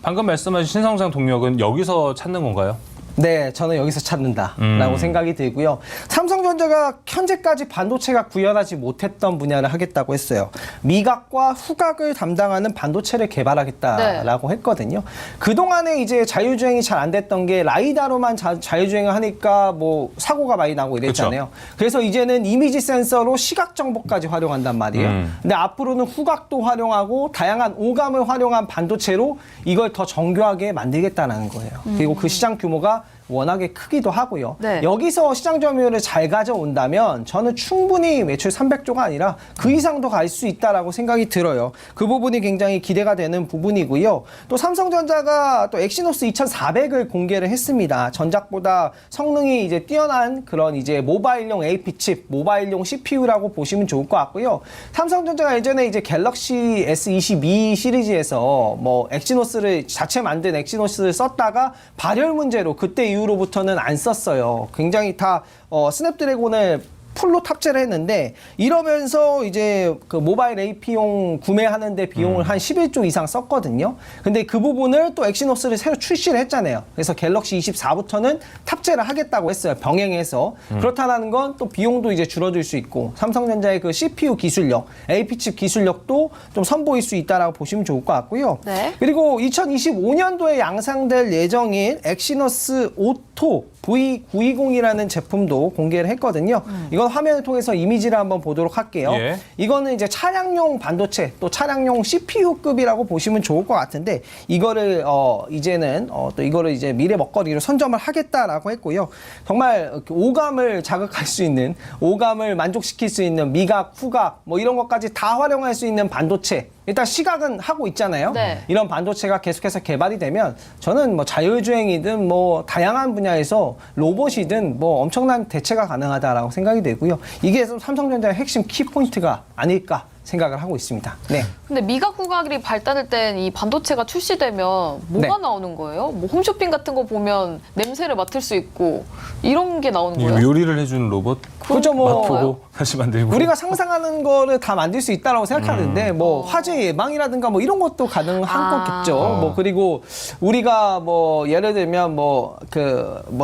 B: 방금 말씀하신 신성장 동력은 여기서 찾는 건가요?
D: 네, 저는 여기서 찾는다라고 생각이 들고요. 삼성전자가 현재까지 반도체가 구현하지 못했던 분야를 하겠다고 했어요. 미각과 후각을 담당하는 반도체를 개발하겠다라고 했거든요. 그동안에 이제 자율주행이 잘 안 됐던 게 라이다로만 자율주행을 하니까 뭐 사고가 많이 나고 이랬잖아요. 그래서 이제는 이미지 센서로 시각 정보까지 활용한단 말이에요. 근데 앞으로는 후각도 활용하고 다양한 오감을 활용한 반도체로 이걸 더 정교하게 만들겠다는 거예요. 그리고 그 시장 규모가 워낙에 크기도 하고요.
A: 네.
D: 여기서 시장 점유율을 잘 가져온다면 저는 충분히 매출 300조가 아니라 그 이상도 갈 수 있다라고 생각이 들어요. 그 부분이 굉장히 기대가 되는 부분이고요. 또 삼성전자가 또 엑시노스 2400을 공개를 했습니다. 전작보다 성능이 이제 뛰어난 그런 이제 모바일용 AP 칩, 모바일용 CPU라고 보시면 좋을 것 같고요. 삼성전자가 예전에 이제 갤럭시 S22 시리즈에서 뭐 엑시노스를 자체 만든 엑시노스를 썼다가 발열 문제로 그때 이후로부터는 안 썼어요. 굉장히 다 스냅드래곤을 풀로 탑재를 했는데 이러면서 이제 그 모바일 AP용 구매하는데 비용을 한 11조 이상 썼거든요. 근데 그 부분을 또 엑시노스를 새로 출시를 했잖아요. 그래서 갤럭시 24부터는 탑재를 하겠다고 했어요. 병행해서. 그렇다는 건 또 비용도 이제 줄어들 수 있고 삼성전자의 그 CPU 기술력, AP칩 기술력도 좀 선보일 수 있다라고 보시면 좋을 것 같고요.
A: 네.
D: 그리고 2025년도에 양상될 예정인 엑시노스 오토 V920이라는 제품도 공개를 했거든요. 이건 화면을 통해서 이미지를 한번 보도록 할게요.
B: 예.
D: 이거는 이제 차량용 반도체 또 차량용 CPU급이라고 보시면 좋을 것 같은데 이거를 이제는 또 이거를 이제 미래 먹거리로 선점을 하겠다라고 했고요. 정말 오감을 자극할 수 있는 오감을 만족시킬 수 있는 미각, 후각 뭐 이런 것까지 다 활용할 수 있는 반도체 일단 시각은 하고 있잖아요.
A: 네.
D: 이런 반도체가 계속해서 개발이 되면 저는 뭐 자율주행이든 뭐 다양한 분야에서 로봇이든 뭐 엄청난 대체가 가능하다라고 생각이 되고요. 이게 삼성전자의 핵심 키포인트가 아닐까 생각을 하고 있습니다. 네.
A: 근데 미각 후각이 발달할 땐 이 반도체가 출시되면 뭐가
D: 네.
A: 나오는 거예요? 뭐 홈쇼핑 같은 거 보면 냄새를 맡을 수 있고 이런 게 나오는
B: 이
A: 거예요?
B: 요리를 해주는 로봇
D: 그죠, 뭐
B: 맛보고 다시 만들고.
D: 우리가 상상하는 거를 다 만들 수 있다라고 생각하는데 뭐 화재 예방이라든가 뭐 이런 것도 가능한 거겠죠. 뭐 그리고 우리가 뭐 예를 들면 뭐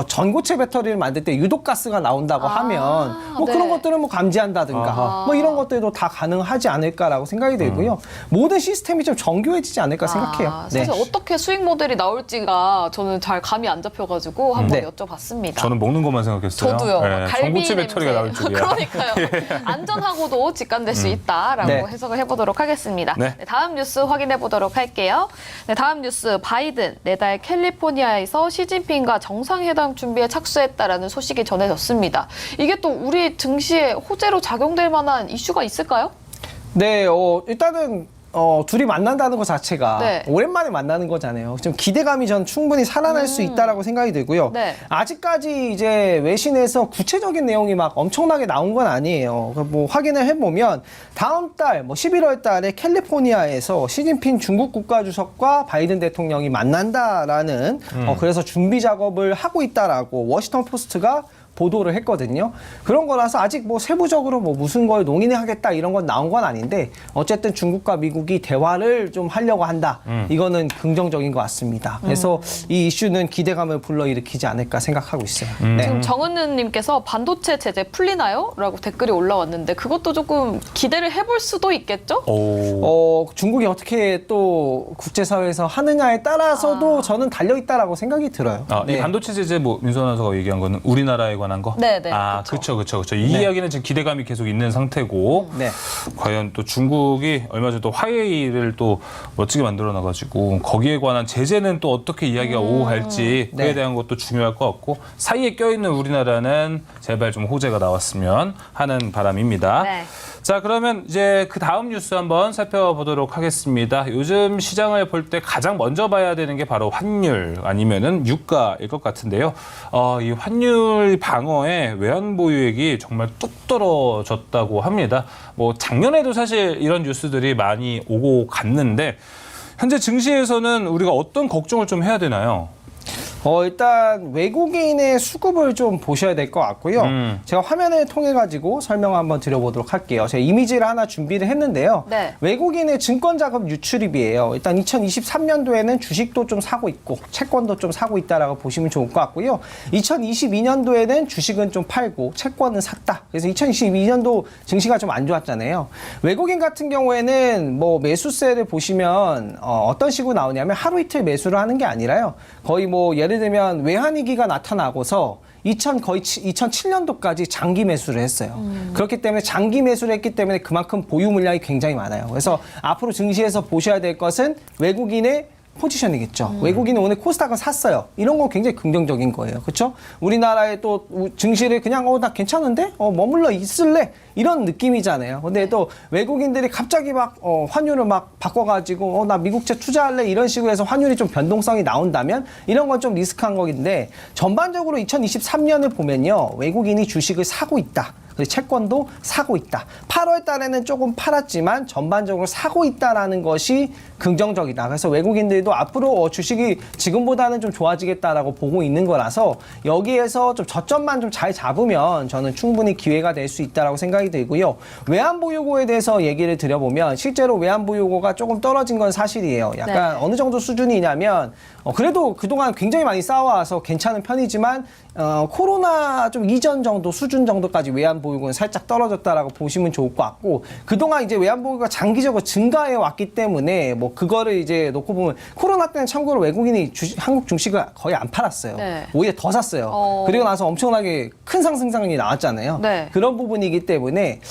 D: 전고체 배터리를 만들 때 유독가스가 나온다고 하면 뭐
A: 네.
D: 그런 것들을 뭐 감지한다든가 뭐 이런 것들도 다 가능하지 않을까라고 생각이 들고요. 모든 시스템이 좀 정교해지지 않을까 생각해요. 네.
A: 사실 어떻게 수익 모델이 나올지가 저는 잘 감이 안 잡혀가지고 한번
D: 네.
A: 여쭤봤습니다.
B: 저는 먹는 것만 생각했어요.
A: 저도요.
B: 네,
A: 갈비
B: 전고체
A: 냄새.
B: 배터리가 나올 줄이야.
A: 그러니까요. 안전하고도 직관될 수 있다라고
D: 네.
A: 해석을 해보도록 하겠습니다.
B: 네.
A: 네, 다음 뉴스 확인해 보도록 할게요. 네, 다음 뉴스 바이든 내달 캘리포니아에서 시진핑과 정상회담 준비에 착수했다라는 소식이 전해졌습니다. 이게 또 우리 증시에 호재로 작용될 만한 이슈가 있을까요?
D: 네, 일단은 둘이 만난다는 것 자체가
A: 네.
D: 오랜만에 만나는 거잖아요. 좀 기대감이 전 충분히 살아날 수 있다라고 생각이 들고요.
A: 네.
D: 아직까지 이제 외신에서 구체적인 내용이 막 엄청나게 나온 건 아니에요. 뭐 확인을 해보면 다음 달, 뭐 11월 달에 캘리포니아에서 시진핑 중국 국가주석과 바이든 대통령이 만난다라는 그래서 준비 작업을 하고 있다라고 워싱턴 포스트가 보도를 했거든요. 그런 거라서 아직 뭐 세부적으로 뭐 무슨 걸 논의하겠다 이런 건 나온 건 아닌데 어쨌든 중국과 미국이 대화를 좀 하려고 한다. 이거는 긍정적인 것 같습니다. 그래서 이 이슈는 기대감을 불러일으키지 않을까 생각하고 있어요. 네.
A: 지금 정은우님께서 반도체 제재 풀리나요? 라고 댓글이 올라왔는데 그것도 조금 기대를 해볼 수도 있겠죠?
D: 중국이 어떻게 또 국제사회에서 하느냐에 따라서도 저는 달려있다라고 생각이 들어요.
B: 이 반도체 제재 뭐 민선 아나운서가 얘기한 거는 우리나라에 관한 거?
A: 네, 네.
B: 그렇죠. 이 이야기는 지금 기대감이 계속 있는 상태고
D: 네.
B: 과연 또 중국이 얼마 전에 또 화웨이를 또 멋지게 만들어 놔가지고 거기에 관한 제재는 또 어떻게 이야기가 오고 갈지 그에
D: 네.
B: 대한 것도 중요할 것 같고 사이에 껴있는 우리나라는 제발 좀 호재가 나왔으면 하는 바람입니다.
A: 네.
B: 자, 그러면 이제 그 다음 뉴스 한번 살펴보도록 하겠습니다. 요즘 시장을 볼 때 가장 먼저 봐야 되는 게 바로 환율 아니면은 유가일 것 같은데요. 이 환율 방어에 외환 보유액이 정말 뚝 떨어졌다고 합니다. 뭐 작년에도 사실 이런 뉴스들이 많이 오고 갔는데 현재 증시에서는 우리가 어떤 걱정을 좀 해야 되나요?
D: 일단 외국인의 수급을 좀 보셔야 될 것 같고요. 제가 화면을 통해 가지고 설명 한번 드려보도록 할게요. 제가 이미지를 하나 준비를 했는데요.
A: 네.
D: 외국인의 증권 자금 유출입이에요. 일단 2023년도에는 주식도 좀 사고 있고 채권도 좀 사고 있다라고 보시면 좋을 것 같고요. 2022년도에는 주식은 좀 팔고 채권은 샀다. 그래서 2022년도 증시가 좀 안 좋았잖아요. 외국인 같은 경우에는 뭐 매수세를 보시면 어떤 식으로 나오냐면 하루 이틀 매수를 하는 게 아니라요. 거의 뭐 예를 들면 외환위기가 나타나고서 거의 2007년도까지 장기 매수를 했어요. 그렇기 때문에 장기 매수를 했기 때문에 그만큼 보유 물량이 굉장히 많아요. 그래서 앞으로 증시에서 보셔야 될 것은 외국인의 포지션이겠죠. 외국인은 오늘 코스닥은 샀어요. 이런 건 굉장히 긍정적인 거예요. 그렇죠? 우리나라의 또 증시를 그냥 나 괜찮은데? 머물러 있을래? 이런 느낌이잖아요. 근데 또 외국인들이 갑자기 막 환율을 막 바꿔가지고 나 미국채 투자할래? 이런 식으로 해서 환율이 좀 변동성이 나온다면 이런 건 좀 리스크한 거긴데 전반적으로 2023년을 보면요. 외국인이 주식을 사고 있다. 그리고 채권도 사고 있다. 8월 달에는 조금 팔았지만 전반적으로 사고 있다라는 것이 긍정적이다. 그래서 외국인들도 앞으로 주식이 지금보다는 좀 좋아지겠다라고 보고 있는 거라서 여기에서 좀 저점만 좀 잘 잡으면 저는 충분히 기회가 될 수 있다라고 생각이 들고요. 외환보유고에 대해서 얘기를 드려보면 실제로 외환보유고가 조금 떨어진 건 사실이에요. 약간 어느 정도 수준이냐면 그래도 그동안 굉장히 많이 쌓아와서 괜찮은 편이지만 코로나 좀 이전 정도 수준 정도까지 외환보유고는 살짝 떨어졌다라고 보시면 좋을 것 같고 그동안 이제 외환보유고가 장기적으로 증가해 왔기 때문에 뭐 그거를 이제 놓고 보면 코로나 때는 참고로 외국인이 한국 주식을 거의 안 팔았어요.
A: 네.
D: 오히려 더 샀어요. 그리고 나서 엄청나게 큰 상승장이 나왔잖아요.
A: 네.
D: 그런 부분이기 때문에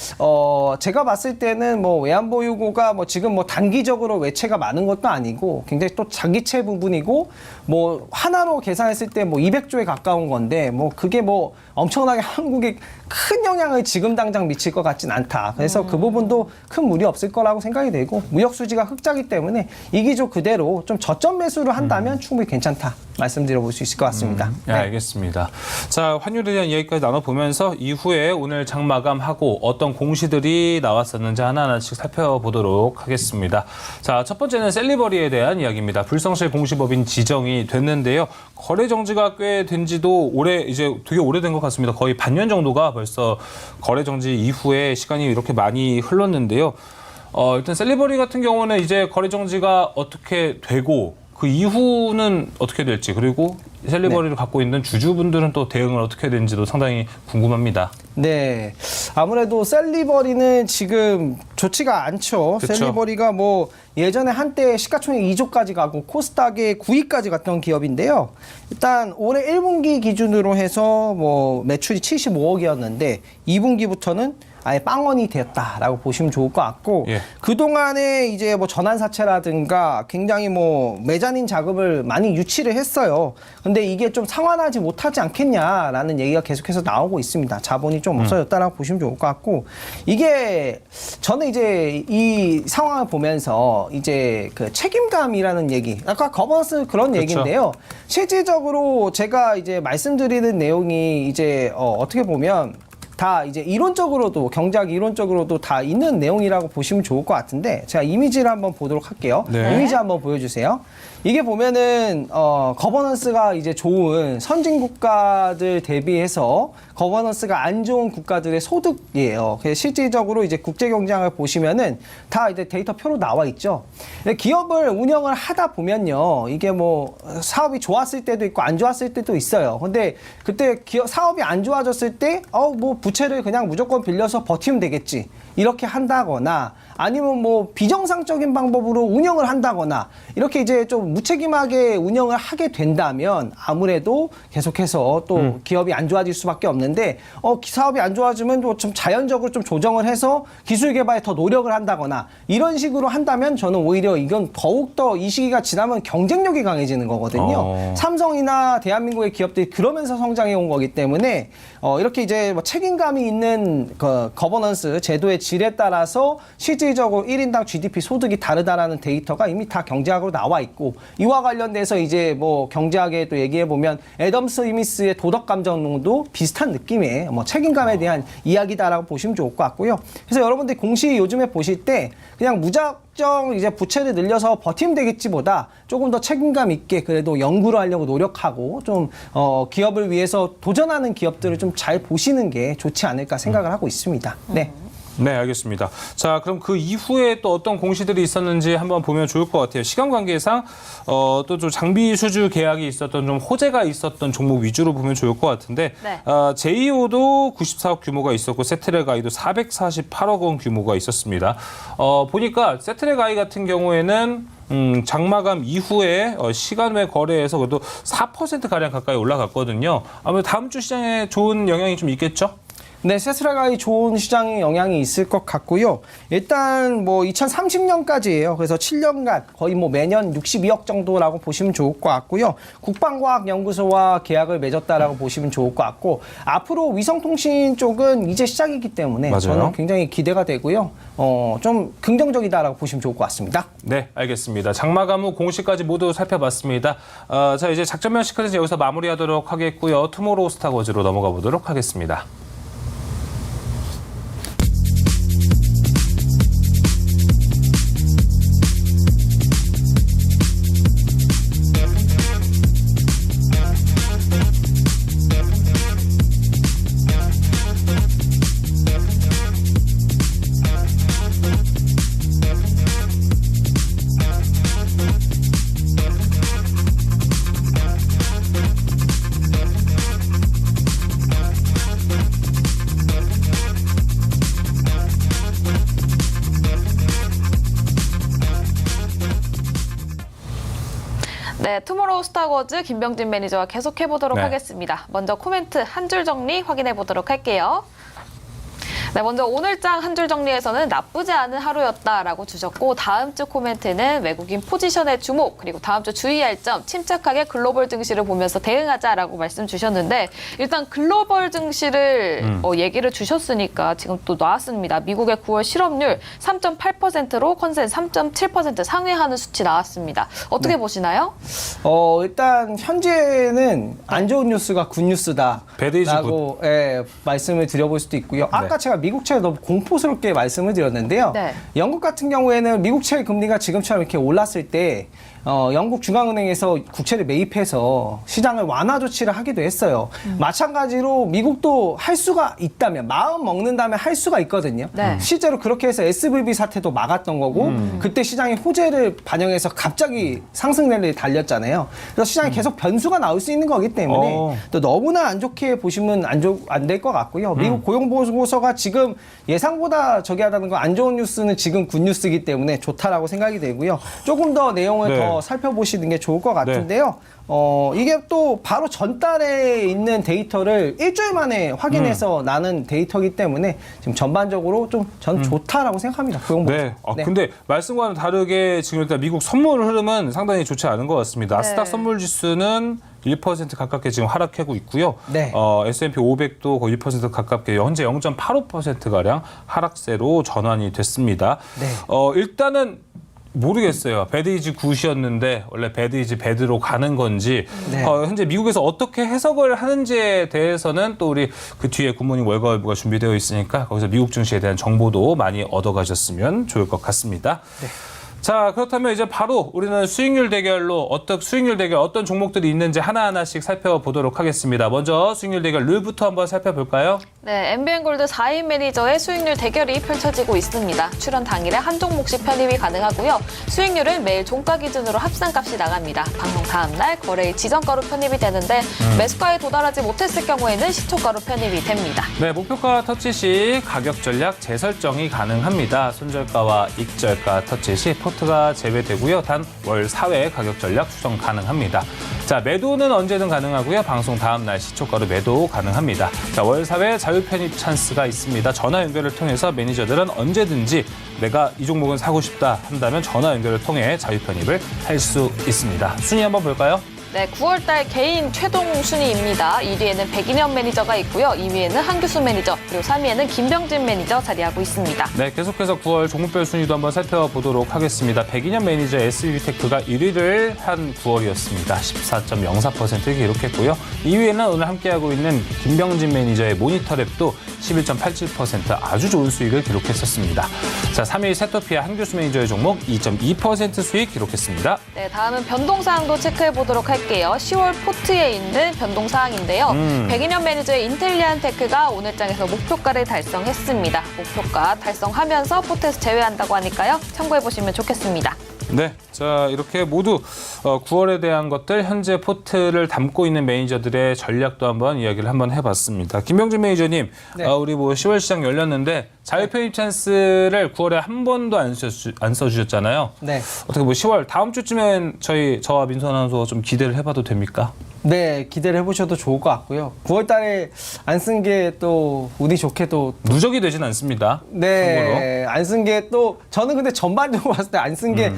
D: 제가 봤을 때는 뭐 외환보유고가 뭐 지금 뭐 단기적으로 외채가 많은 것도 아니고 굉장히 또 장기채 부분이고 뭐 하나로 계산했을 때 뭐 200조에 가까운 건데 뭐 그게 뭐 엄청나게 한국에 큰 영향을 지금 당장 미칠 것 같진 않다. 그래서 그 부분도 큰 무리 없을 거라고 생각이 되고 무역 수지가 흑자기 때문에 이 기조 그대로 좀 저점 매수를 한다면 충분히 괜찮다. 말씀드려볼 수 있을 것 같습니다.
B: 네, 알겠습니다. 자, 환율에 대한 이야기까지 나눠보면서 이후에 오늘 장마감하고 어떤 공시들이 나왔었는지 하나하나씩 살펴보도록 하겠습니다. 자, 첫 번째는 셀리버리에 대한 이야기입니다. 불성실 공시법인 지정이 됐는데요. 거래 정지가 꽤 된 지도 이제 되게 오래된 것 같습니다. 거의 반년 정도가 벌써 거래 정지 이후에 시간이 이렇게 많이 흘렀는데요. 일단 셀리버리 같은 경우는 이제 거래 정지가 어떻게 되고 그 이후는 어떻게 될지 그리고 셀리버리를 갖고 있는 주주분들은 또 대응을 어떻게 되는지도 상당히 궁금합니다.
D: 네. 아무래도 셀리버리는 지금 좋지가 않죠.
B: 그쵸.
D: 셀리버리가 뭐 예전에 한때 시가총액 2조까지 가고 코스닥에 9위까지 갔던 기업인데요. 일단 올해 1분기 기준으로 해서 뭐 매출이 75억이었는데 2분기부터는 아예 빵원이 되었다라고 보시면 좋을 것 같고
B: 예.
D: 그동안에 이제 뭐 전환사채라든가 굉장히 뭐 메자닌 자금을 많이 유치를 했어요. 근데 이게 좀 상환하지 못하지 않겠냐라는 얘기가 계속해서 나오고 있습니다. 자본이 좀 없어졌다라고 보시면 좋을 것 같고 이게 저는 이제 이 상황을 보면서 이제 그 책임감이라는 얘기 아까 거버넌스 그런
B: 그렇죠.
D: 얘기인데요. 실질적으로 제가 이제 말씀드리는 내용이 이제 어떻게 보면 다 이제 이론적으로도 경제학 이론적으로도 다 있는 내용이라고 보시면 좋을 것 같은데 제가 이미지를 한번 보도록 할게요.
B: 네.
D: 이미지 한번 보여주세요. 이게 보면은 거버넌스가 이제 좋은 선진 국가들 대비해서 거버넌스가 안 좋은 국가들의 소득이에요. 그래서 실질적으로 이제 국제 경쟁을 보시면은 다 이제 데이터 표로 나와 있죠. 근데 기업을 운영을 하다 보면요, 이게 뭐 사업이 좋았을 때도 있고 안 좋았을 때도 있어요. 근데 그때 사업이 안 좋아졌을 때 뭐 부채를 그냥 무조건 빌려서 버티면 되겠지. 이렇게 한다거나 아니면 뭐 비정상적인 방법으로 운영을 한다거나 이렇게 이제 좀 무책임하게 운영을 하게 된다면 아무래도 계속해서 또 기업이 안 좋아질 수밖에 없는데 있는데 사업이 안 좋아지면 좀 자연적으로 좀 조정을 해서 기술 개발에 더 노력을 한다거나 이런 식으로 한다면 저는 오히려 이건 더욱더 이 시기가 지나면 경쟁력이 강해지는 거거든요. 삼성이나 대한민국의 기업들이 그러면서 성장해 온 거기 때문에 이렇게 이제 뭐 책임감이 있는 거버넌스 제도의 질에 따라서 실질적으로 1인당 GDP 소득이 다르다라는 데이터가 이미 다 경제학으로 나와 있고 이와 관련돼서 이제 뭐 경제학에 또 얘기해 보면 애덤 스미스의 도덕 감정론도 비슷한 느낌의 뭐 책임감에 대한 이야기다라고 보시면 좋을 것 같고요. 그래서 여러분들이 공시 요즘에 보실 때 그냥 무작정 이제 부채를 늘려서 버티면 되겠지보다 조금 더 책임감 있게 그래도 연구를 하려고 노력하고 좀 기업을 위해서 도전하는 기업들을 좀 잘 보시는 게 좋지 않을까 생각을 하고 있습니다. 네.
B: 네, 알겠습니다. 자, 그럼 그 이후에 또 어떤 공시들이 있었는지 한번 보면 좋을 것 같아요. 시간 관계상 또 좀 장비 수주 계약이 있었던 좀 호재가 있었던 종목 위주로 보면 좋을 것 같은데
A: 네.
B: 제이오도 94억 규모가 있었고 세트레가이도 448억 원 규모가 있었습니다. 보니까 세트레가이 같은 경우에는 장마감 이후에 시간 외 거래에서 그래도 4%가량 가까이 올라갔거든요. 아무래도 다음 주 시장에 좋은 영향이 좀 있겠죠?
D: 네, 세스라가이 좋은 시장에 영향이 있을 것 같고요. 일단 뭐 2030년까지예요. 그래서 7년간 거의 뭐 매년 62억 정도라고 보시면 좋을 것 같고요. 국방과학연구소와 계약을 맺었다라고 보시면 좋을 것 같고 앞으로 위성통신 쪽은 이제 시작이기 때문에
B: 맞아요.
D: 저는 굉장히 기대가 되고요. 좀 긍정적이다라고 보시면 좋을 것 같습니다.
B: 네, 알겠습니다. 장마감 후 공시까지 모두 살펴봤습니다. 자, 이제 작전면 시크릿은 여기서 마무리하도록 하겠고요. 투모로우 스타워즈로 넘어가 보도록 하겠습니다.
A: 네, 투모로우 스타워즈 김병진 매니저와 계속 해보도록
B: 네.
A: 하겠습니다. 먼저 코멘트 한 줄 정리 확인해 보도록 할게요. 네, 먼저 오늘장 한 줄 정리에서는 나쁘지 않은 하루였다라고 주셨고 다음 주 코멘트는 외국인 포지션의 주목 그리고 다음 주 주의할 점 침착하게 글로벌 증시를 보면서 대응하자라고 말씀 주셨는데 일단 글로벌 증시를 얘기를 주셨으니까 지금 또 나왔습니다. 미국의 9월 실업률 3.8%로 컨센 3.7% 상회하는 수치 나왔습니다. 어떻게 보시나요?
D: 일단 현재는 안 좋은 뉴스가 굿 뉴스다.
B: 배드 이즈
D: 라고 말씀을 드려볼 수도 있고요. 아까 제가 미국채 너무 공포스럽게 말씀을 드렸는데요.
A: 네.
D: 영국 같은 경우에는 미국채 금리가 지금처럼 이렇게 올랐을 때 영국 중앙은행에서 국채를 매입해서 시장을 완화 조치를 하기도 했어요. 마찬가지로 미국도 할 수가 있다면 마음 먹는다면 할 수가 있거든요.
A: 네.
D: 실제로 그렇게 해서 SVB 사태도 막았던 거고 그때 시장이 호재를 반영해서 갑자기 상승 랠리를 달렸잖아요. 그래서 시장에 계속 변수가 나올 수 있는 거기 때문에 또 너무나 안 좋게 보시면 안 될 것 같고요. 미국 고용보고서가 지금 예상보다 저기 하다는 건 안 좋은 뉴스는 지금 굿 뉴스이기 때문에 좋다라고 생각이 되고요. 조금 더 내용을
B: 네.
D: 더 살펴보시는 게 좋을 것 같은데요. 이게 또 바로 전달에 있는 데이터를 일주일 만에 확인해서 나는 데이터이기 때문에 지금 전반적으로 좀 전 좋다라고 생각합니다. 고용보고서.
B: 네. 근데 말씀과는 다르게 지금 일단 미국 선물 흐름은 상당히 좋지 않은 것 같습니다.
A: 네.
B: 나스닥 선물 지수는 1% 가깝게 지금 하락하고 있고요.
D: 네.
B: S&P 500도 거의 1% 가깝게 현재 0.85%가량 하락세로 전환이 됐습니다.
D: 네.
B: 일단은 모르겠어요. 배드 이즈 굿이었는데 원래 배드 이즈 배드로 가는 건지
D: 네.
B: 현재 미국에서 어떻게 해석을 하는지에 대해서는 또 우리 그 뒤에 굿모닝 월가웨브가 준비되어 있으니까 거기서 미국 증시에 대한 정보도 많이 얻어가셨으면 좋을 것 같습니다.
D: 네.
B: 자, 그렇다면 이제 바로 우리는 수익률 대결로 어떤 종목들이 있는지 하나하나씩 살펴보도록 하겠습니다. 먼저 수익률 대결 룰부터 한번 살펴볼까요?
A: 네, MBN골드 4인 매니저의 수익률 대결이 펼쳐지고 있습니다. 출연 당일에 한 종목씩 편입이 가능하고요. 수익률은 매일 종가 기준으로 합산값이 나갑니다. 방송 다음 날 거래일 지정가로 편입이 되는데 매수가에 도달하지 못했을 경우에는 시초가로 편입이 됩니다.
B: 네, 목표가 터치 시 가격 전략 재설정이 가능합니다. 손절가와 익절가 터치 시 포트가 제외되고요. 단 월 4회 가격 전략 수정 가능합니다. 자, 매도는 언제든 가능하고요. 방송 다음 날 시초가로 매도 가능합니다. 자, 월 4회 자유 편입 찬스가 있습니다. 전화 연결을 통해서 매니저들은 언제든지 내가 이 종목은 사고 싶다 한다면 전화 연결을 통해 자유 편입을 할 수 있습니다. 순위 한번 볼까요?
A: 네, 9월달 개인 최종 순위입니다. 1위에는 백인현 매니저가 있고요. 2위에는 한규수 매니저, 그리고 3위에는 김병진 매니저 자리하고 있습니다.
B: 네, 계속해서 9월 종목별 순위도 한번 살펴보도록 하겠습니다. 백인현 매니저 SB테크가 1위를 한 9월이었습니다. 14.04% 기록했고요. 2위에는 오늘 함께하고 있는 김병진 매니저의 모니터랩도 11.87% 아주 좋은 수익을 기록했었습니다. 자, 3위 세토피아 한규수 매니저의 종목 2.2% 수익 기록했습니다.
A: 네, 다음은 변동사항도 체크해보도록 할게요. 10월 포트에 있는 변동사항인데요. 백인현 매니저의 인텔리안 테크가 오늘장에서 목표가를 달성했습니다. 목표가 달성하면서 포트에서 제외한다고 하니까요. 참고해보시면 좋겠습니다.
B: 네, 자 이렇게 모두 9월에 대한 것들 현재 포트를 담고 있는 매니저들의 전략도 한번 이야기를 한번 해봤습니다. 김병진 매니저님,
D: 네.
B: 우리 뭐 10월 시장 열렸는데 자유 편입 찬스를 9월에 한 번도 안 써주셨잖아요.
D: 네.
B: 어떻게 뭐 10월 다음 주쯤엔 저와 민수 아나운서 좀 기대를 해봐도 됩니까?
D: 네, 기대를 해보셔도 좋을 것 같고요. 9월 달에 안 쓴 게 또 운이 좋게도
B: 누적이 되진 않습니다.
D: 네, 안 쓴 게 또 저는 근데 전반적으로 봤을 때 안 쓴 게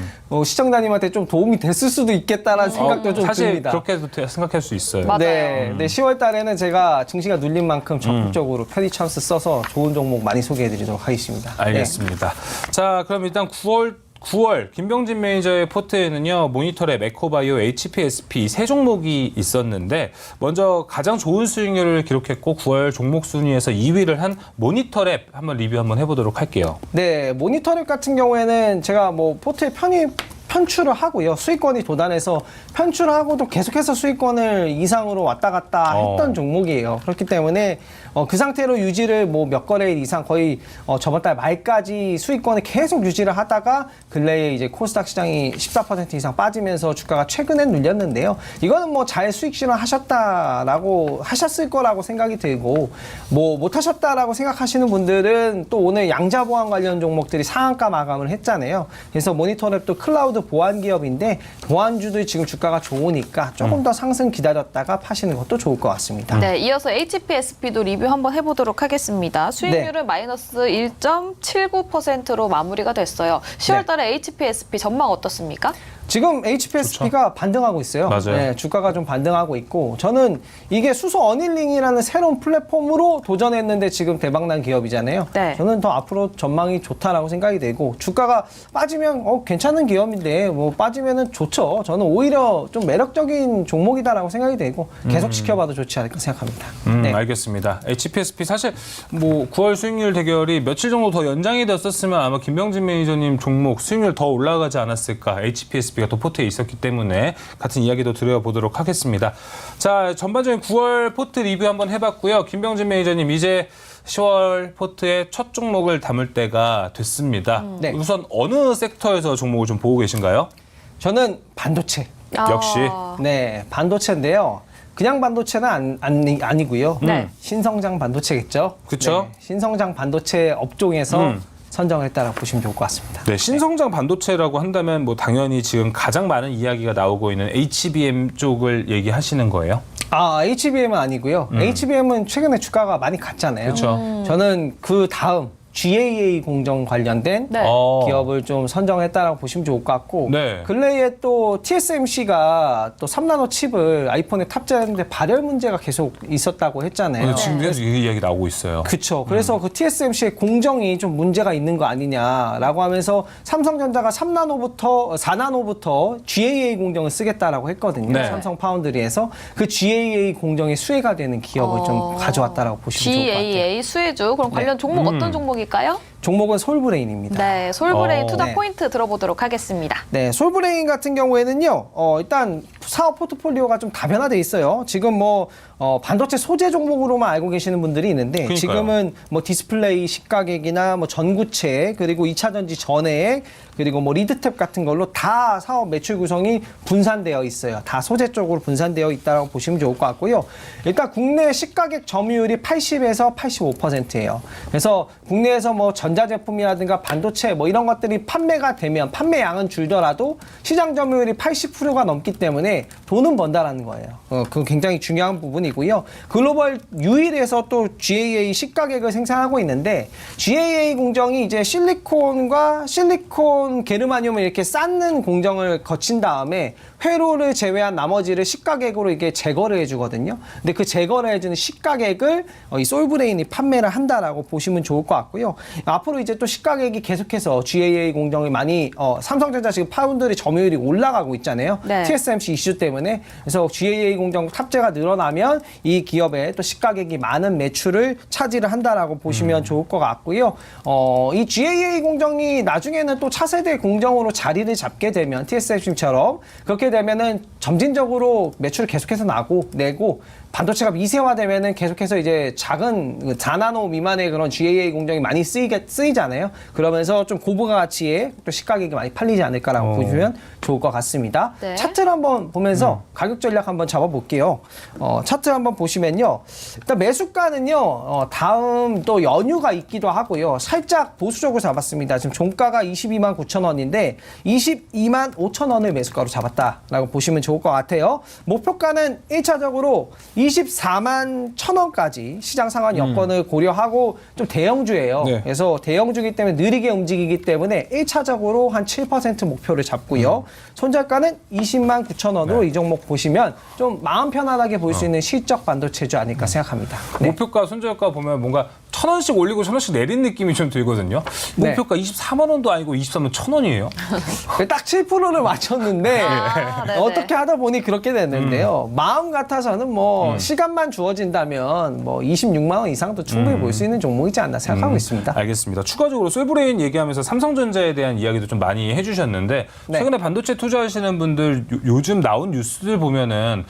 D: 시청자님한테 좀 도움이 됐을 수도 있겠다라는 생각도 좀
B: 사실
D: 듭니다.
B: 그렇게도 생각할 수 있어요.
A: 맞아요.
D: 네, 10월 달에는 제가 증시가 눌린 만큼 적극적으로 편입 찬스 써서 좋은 종목 많이 소개해드리도록 하겠습니다.
B: 알겠습니다. 자, 그럼 일단 9월 김병진 매니저의 포트에는요. 모니터랩, 에코바이오, HPSP 세 종목이 있었는데 먼저 가장 좋은 수익률을 기록했고 9월 종목 순위에서 2위를 한 모니터랩 한번 리뷰 한번 해보도록 할게요.
D: 네, 모니터링 같은 경우에는 제가 뭐 포트에 편출을 하고요. 수익권이 도달해서 편출하고도 계속해서 수익권을 이상으로 왔다 갔다 했던 종목이에요. 그렇기 때문에 그 상태로 유지를 뭐 몇 거래일 이상 거의 저번 달 말까지 수익권을 계속 유지를 하다가 근래에 이제 코스닥 시장이 14% 이상 빠지면서 주가가 최근에 눌렸는데요. 이거는 뭐 잘 수익 실현하셨다라고 하셨을 거라고 생각이 들고 뭐 못하셨다라고 생각하시는 분들은 또 오늘 양자 보안 관련 종목들이 상한가 마감을 했잖아요. 그래서 모니터랩도 클라우드 보안 기업인데 보안주들 지금 주가가 좋으니까 조금 더 상승 기다렸다가 파시는 것도 좋을 것 같습니다.
A: 네, 이어서 HPSP도 리뷰 한번 해보도록 하겠습니다. 수익률은 마이너스 1.79%로 마무리가 됐어요. 10월 달에 HPSP 전망 어떻습니까?
D: 지금 HPSP가 반등하고 있어요.
B: 맞아요.
D: 네, 주가가 좀 반등하고 있고 저는 이게 수소 어닐링이라는 새로운 플랫폼으로 도전했는데 지금 대박난 기업이잖아요.
A: 네.
D: 저는 더 앞으로 전망이 좋다라고 생각이 되고 주가가 빠지면 괜찮은 기업인데 뭐 빠지면은 좋죠. 저는 오히려 좀 매력적인 종목이다라고 생각이 되고 계속 지켜봐도 좋지 않을까 생각합니다. 네.
B: 알겠습니다. HPSP 사실 뭐 9월 수익률 대결이 며칠 정도 더 연장이 됐었으면 아마 김병진 매니저님 종목 수익률 더 올라가지 않았을까. HPSP가 또 포트에 있었기 때문에 같은 이야기도 드려보도록 하겠습니다. 자, 전반적인 9월 포트 리뷰 한번 해봤고요. 김병진 매니저님 이제 10월 포트의 첫 종목을 담을 때가 됐습니다.
D: 네.
B: 우선 어느 섹터에서 종목을 좀 보고 계신가요?
D: 저는 반도체.
B: 역시.
D: 네, 반도체인데요. 그냥 반도체는 아니고요.
A: 네.
D: 신성장 반도체겠죠.
B: 그쵸?
D: 네, 신성장 반도체 업종에서 선정을 했다라고 보시면 좋을 것 같습니다.
B: 네, 신성장 반도체라고 한다면 뭐 당연히 지금 가장 많은 이야기가 나오고 있는 HBM 쪽을 얘기하시는 거예요?
D: HBM은 아니고요. HBM은 최근에 주가가 많이 갔잖아요.
B: 그렇죠.
D: 저는 그 다음 GAA 공정 관련된
A: 네.
D: 기업을 좀 선정했다라고 보시면 좋을 것 같고
B: 네.
D: 근래에 또 TSMC가 또 3나노 칩을 아이폰에 탑재하는데 발열 문제가 계속 있었다고 했잖아요.
B: 지금 계속 이 이야기 나오고 있어요.
D: 그렇죠. 그래서 그 TSMC의 공정이 좀 문제가 있는 거 아니냐라고 하면서 삼성전자가 3나노부터 4나노부터 GAA 공정을 쓰겠다라고 했거든요.
B: 네.
D: 삼성 파운드리에서 그 GAA 공정이 수혜가 되는 기업을 좀 가져왔다라고 보시면 좋을 것 같아요.
A: GAA 수혜주. 그럼 관련 종목 어떤 종목일까요?
D: 종목은 솔브레인입니다.
A: 네, 솔브레인 투자
B: 네.
A: 포인트 들어보도록 하겠습니다.
D: 네, 솔브레인 같은 경우에는요, 일단 사업 포트폴리오가 좀 다변화돼 있어요. 지금 뭐 반도체 소재 종목으로만 알고 계시는 분들이 있는데
B: 그러니까요.
D: 지금은 뭐 디스플레이 시가객이나 뭐 전구체 그리고 2차 전지 전해액 그리고 뭐 리드탭 같은 걸로 다 사업 매출 구성이 분산되어 있어요. 다 소재 쪽으로 분산되어 있다고 보시면 좋을 것 같고요. 일단 국내 시가객 점유율이 80에서 85%예요. 그래서 국내에서 뭐 전자제품이라든가 반도체 뭐 이런 것들이 판매가 되면 판매량은 줄더라도 시장 점유율이 80%가 넘기 때문에 돈은 번다라는 거예요. 그건 굉장히 중요한 부분이고요. 글로벌 유일에서 또 GAA 시가객을 생산하고 있는데 GAA 공정이 이제 실리콘과 실리콘 게르마늄을 이렇게 쌓는 공정을 거친 다음에 회로를 제외한 나머지를 시가객으로 이게 제거를 해주거든요. 근데 그 제거를 해주는 시가객을 이 솔브레인이 판매를 한다라고 보시면 좋을 것 같고요. 앞으로 이제 또 시가객이 계속해서 GAA 공정이 많이 삼성전자 지금 파운드리 점유율이 올라가고 있잖아요.
A: 네.
D: TSMC 이슈 때문에. 그래서 GAA 공정 탑재가 늘어나면 이 기업의 또 시가객이 많은 매출을 차지를 한다라고 보시면 좋을 것 같고요. 이 GAA 공정이 나중에는 또 차세대 공정으로 자리를 잡게 되면 TSMC처럼 그렇게 되면은 점진적으로 매출을 계속해서 내고 반도체가 미세화되면은 계속해서 이제 작은 4나노 미만의 그런 GAA 공정이 많이 쓰이잖아요. 그러면서 좀 고부가 가치의 또 시가격이 많이 팔리지 않을까라고 보시면 좋을 것 같습니다.
A: 네.
D: 차트를 한번 보면서 가격 전략 한번 잡아볼게요. 차트 한번 보시면요. 일단 매수가는요. 다음 또 연휴가 있기도 하고요. 살짝 보수적으로 잡았습니다. 지금 종가가 22만 9천 원인데 22만 5천 원을 매수가로 잡았다라고 보시면 좋을 것 같아요. 목표가는 1차적으로 24만 1천 원까지 시장 상황 여건을 고려하고 좀 대형주예요.
B: 네.
D: 그래서 대형주기 때문에 느리게 움직이기 때문에 1차적으로 한 7% 목표를 잡고요. 손절가는 20만 9천 원으로 이 종목 보시면 좀 마음 편안하게 볼 수 있는 실적 반도체주 아닐까 생각합니다. 네.
B: 목표가, 손절가 보면 뭔가 1,000원씩 올리고 1,000원씩 내린 느낌이 좀 들거든요.
D: 네.
B: 목표가 24만 원도 아니고 23만 1,000원이에요.
D: 딱 7%를 맞췄는데
A: 아, 네네.
D: 어떻게 하다 보니 그렇게 됐는데요. 마음 같아서는 뭐 시간만 주어진다면 뭐 26만 원 이상도 충분히 볼 수 있는 종목이지 않나 생각하고 있습니다.
B: 알겠습니다. 추가적으로 솔브레인 얘기하면서 삼성전자에 대한 이야기도 좀 많이 해주셨는데
D: 네.
B: 최근에 반도체 투자하시는 분들 요즘 나온 뉴스들 보면은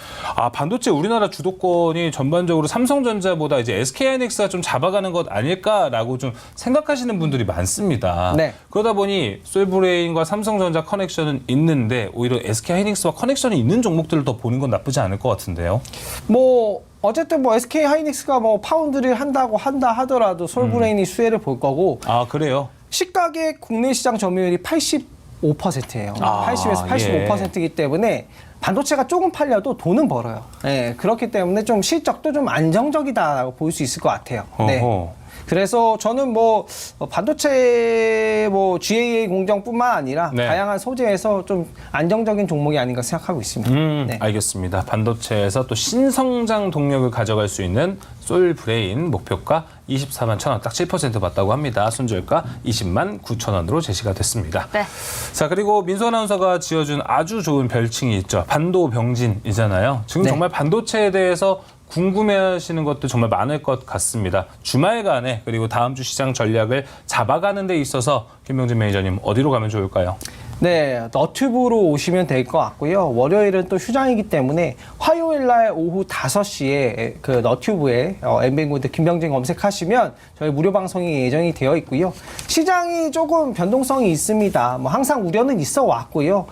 B: 반도체 우리나라 주도권이 전반적으로 삼성전자보다 이제 SK하이닉스가 좀 잡아가는 것 아닐까라고 좀 생각하시는 분들이 많습니다.
D: 네.
B: 그러다 보니 솔브레인과 삼성전자 커넥션은 있는데 오히려 SK하이닉스와 커넥션이 있는 종목들을 더 보는 건 나쁘지 않을 것 같은데요.
D: 뭐 어쨌든 뭐 SK 하이닉스가 뭐 파운드를 한다 하더라도 솔브레인이 수혜를 볼 거고
B: 그래요?
D: 시가격 국내 시장 점유율이 85%예요.
B: 아,
D: 80에서 85%이기 때문에 반도체가 조금 팔려도 돈은 벌어요. 네, 그렇기 때문에 좀 실적도 좀 안정적이다라고 볼 수 있을 것 같아요. 네.
B: 어허.
D: 그래서 저는 뭐 반도체 뭐 GAA 공정뿐만 아니라
B: 네.
D: 다양한 소재에서 좀 안정적인 종목이 아닌가 생각하고 있습니다. 네.
B: 알겠습니다. 반도체에서 또 신성장 동력을 가져갈 수 있는 솔브레인 목표가 24만 1천 원, 딱 7% 받다고 합니다. 손절가 20만 9천 원으로 제시가 됐습니다.
A: 네.
B: 자, 그리고 민수 아나운서가 지어준 아주 좋은 별칭이 있죠. 반도병진이잖아요. 지금
D: 네.
B: 정말 반도체에 대해서 궁금해하시는 것도 정말 많을 것 같습니다. 주말간에 그리고 다음 주 시장 전략을 잡아가는 데 있어서 김병진 매니저님 어디로 가면 좋을까요?
D: 네, 너튜브로 오시면 될 것 같고요. 월요일은 또 휴장이기 때문에 화요일 날 오후 5시에 그 너튜브에 엠뱅고드 김병진 검색하시면 저희 무료 방송이 예정이 되어 있고요. 시장이 조금 변동성이 있습니다. 뭐 항상 우려는 있어 왔고요.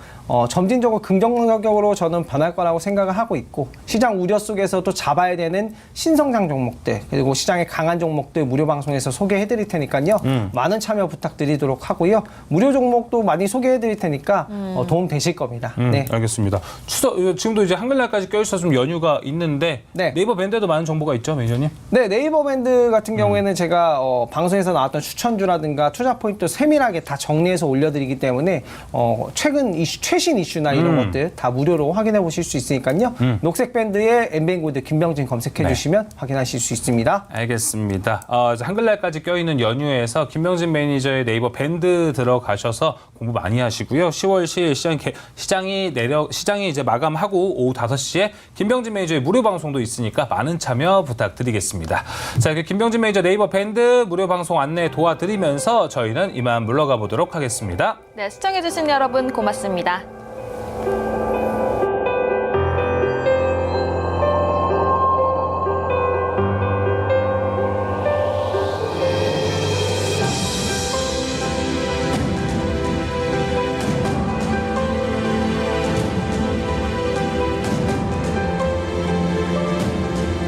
D: 점진적으로 긍정적으로 저는 변할 거라고 생각을 하고 있고 시장 우려 속에서도 잡아야 되는 신성장 종목들 그리고 시장의 강한 종목들 무료 방송에서 소개해 드릴 테니까요. 많은 참여 부탁드리도록 하고요. 무료 종목도 많이 소개해 드릴 테니까 도움 되실 겁니다. 네.
B: 알겠습니다. 추석 지금도 이제 한글날까지 껴있어서 좀 연휴가 있는데
D: 네.
B: 네이버 밴드에도 많은 정보가 있죠, 매니저님?
D: 네, 네이버 밴드 같은 경우에는 제가 방송에서 나왔던 추천주라든가 투자 포인트 세밀하게 다 정리해서 올려드리기 때문에 최근 이슈, 최신 이슈나 이런 것들 다 무료로 확인해 보실 수 있으니까요. 녹색 밴드에 엠뱅고드 김병진 검색해 주시면 확인하실 수 있습니다.
B: 알겠습니다. 이제 한글날까지 껴있는 연휴에서 김병진 매니저의 네이버 밴드 들어가셔서 공부 많이 하시고요. 10월 10일 시장이 이제 마감하고 오후 5시에 김병진 매니저의 무료 방송도 있으니까 많은 참여 부탁드리겠습니다. 자, 김병진 매니저 네이버 밴드 무료 방송 안내 도와드리면서 저희는 이만 물러가 보도록 하겠습니다.
A: 네, 시청해주신 여러분 고맙습니다.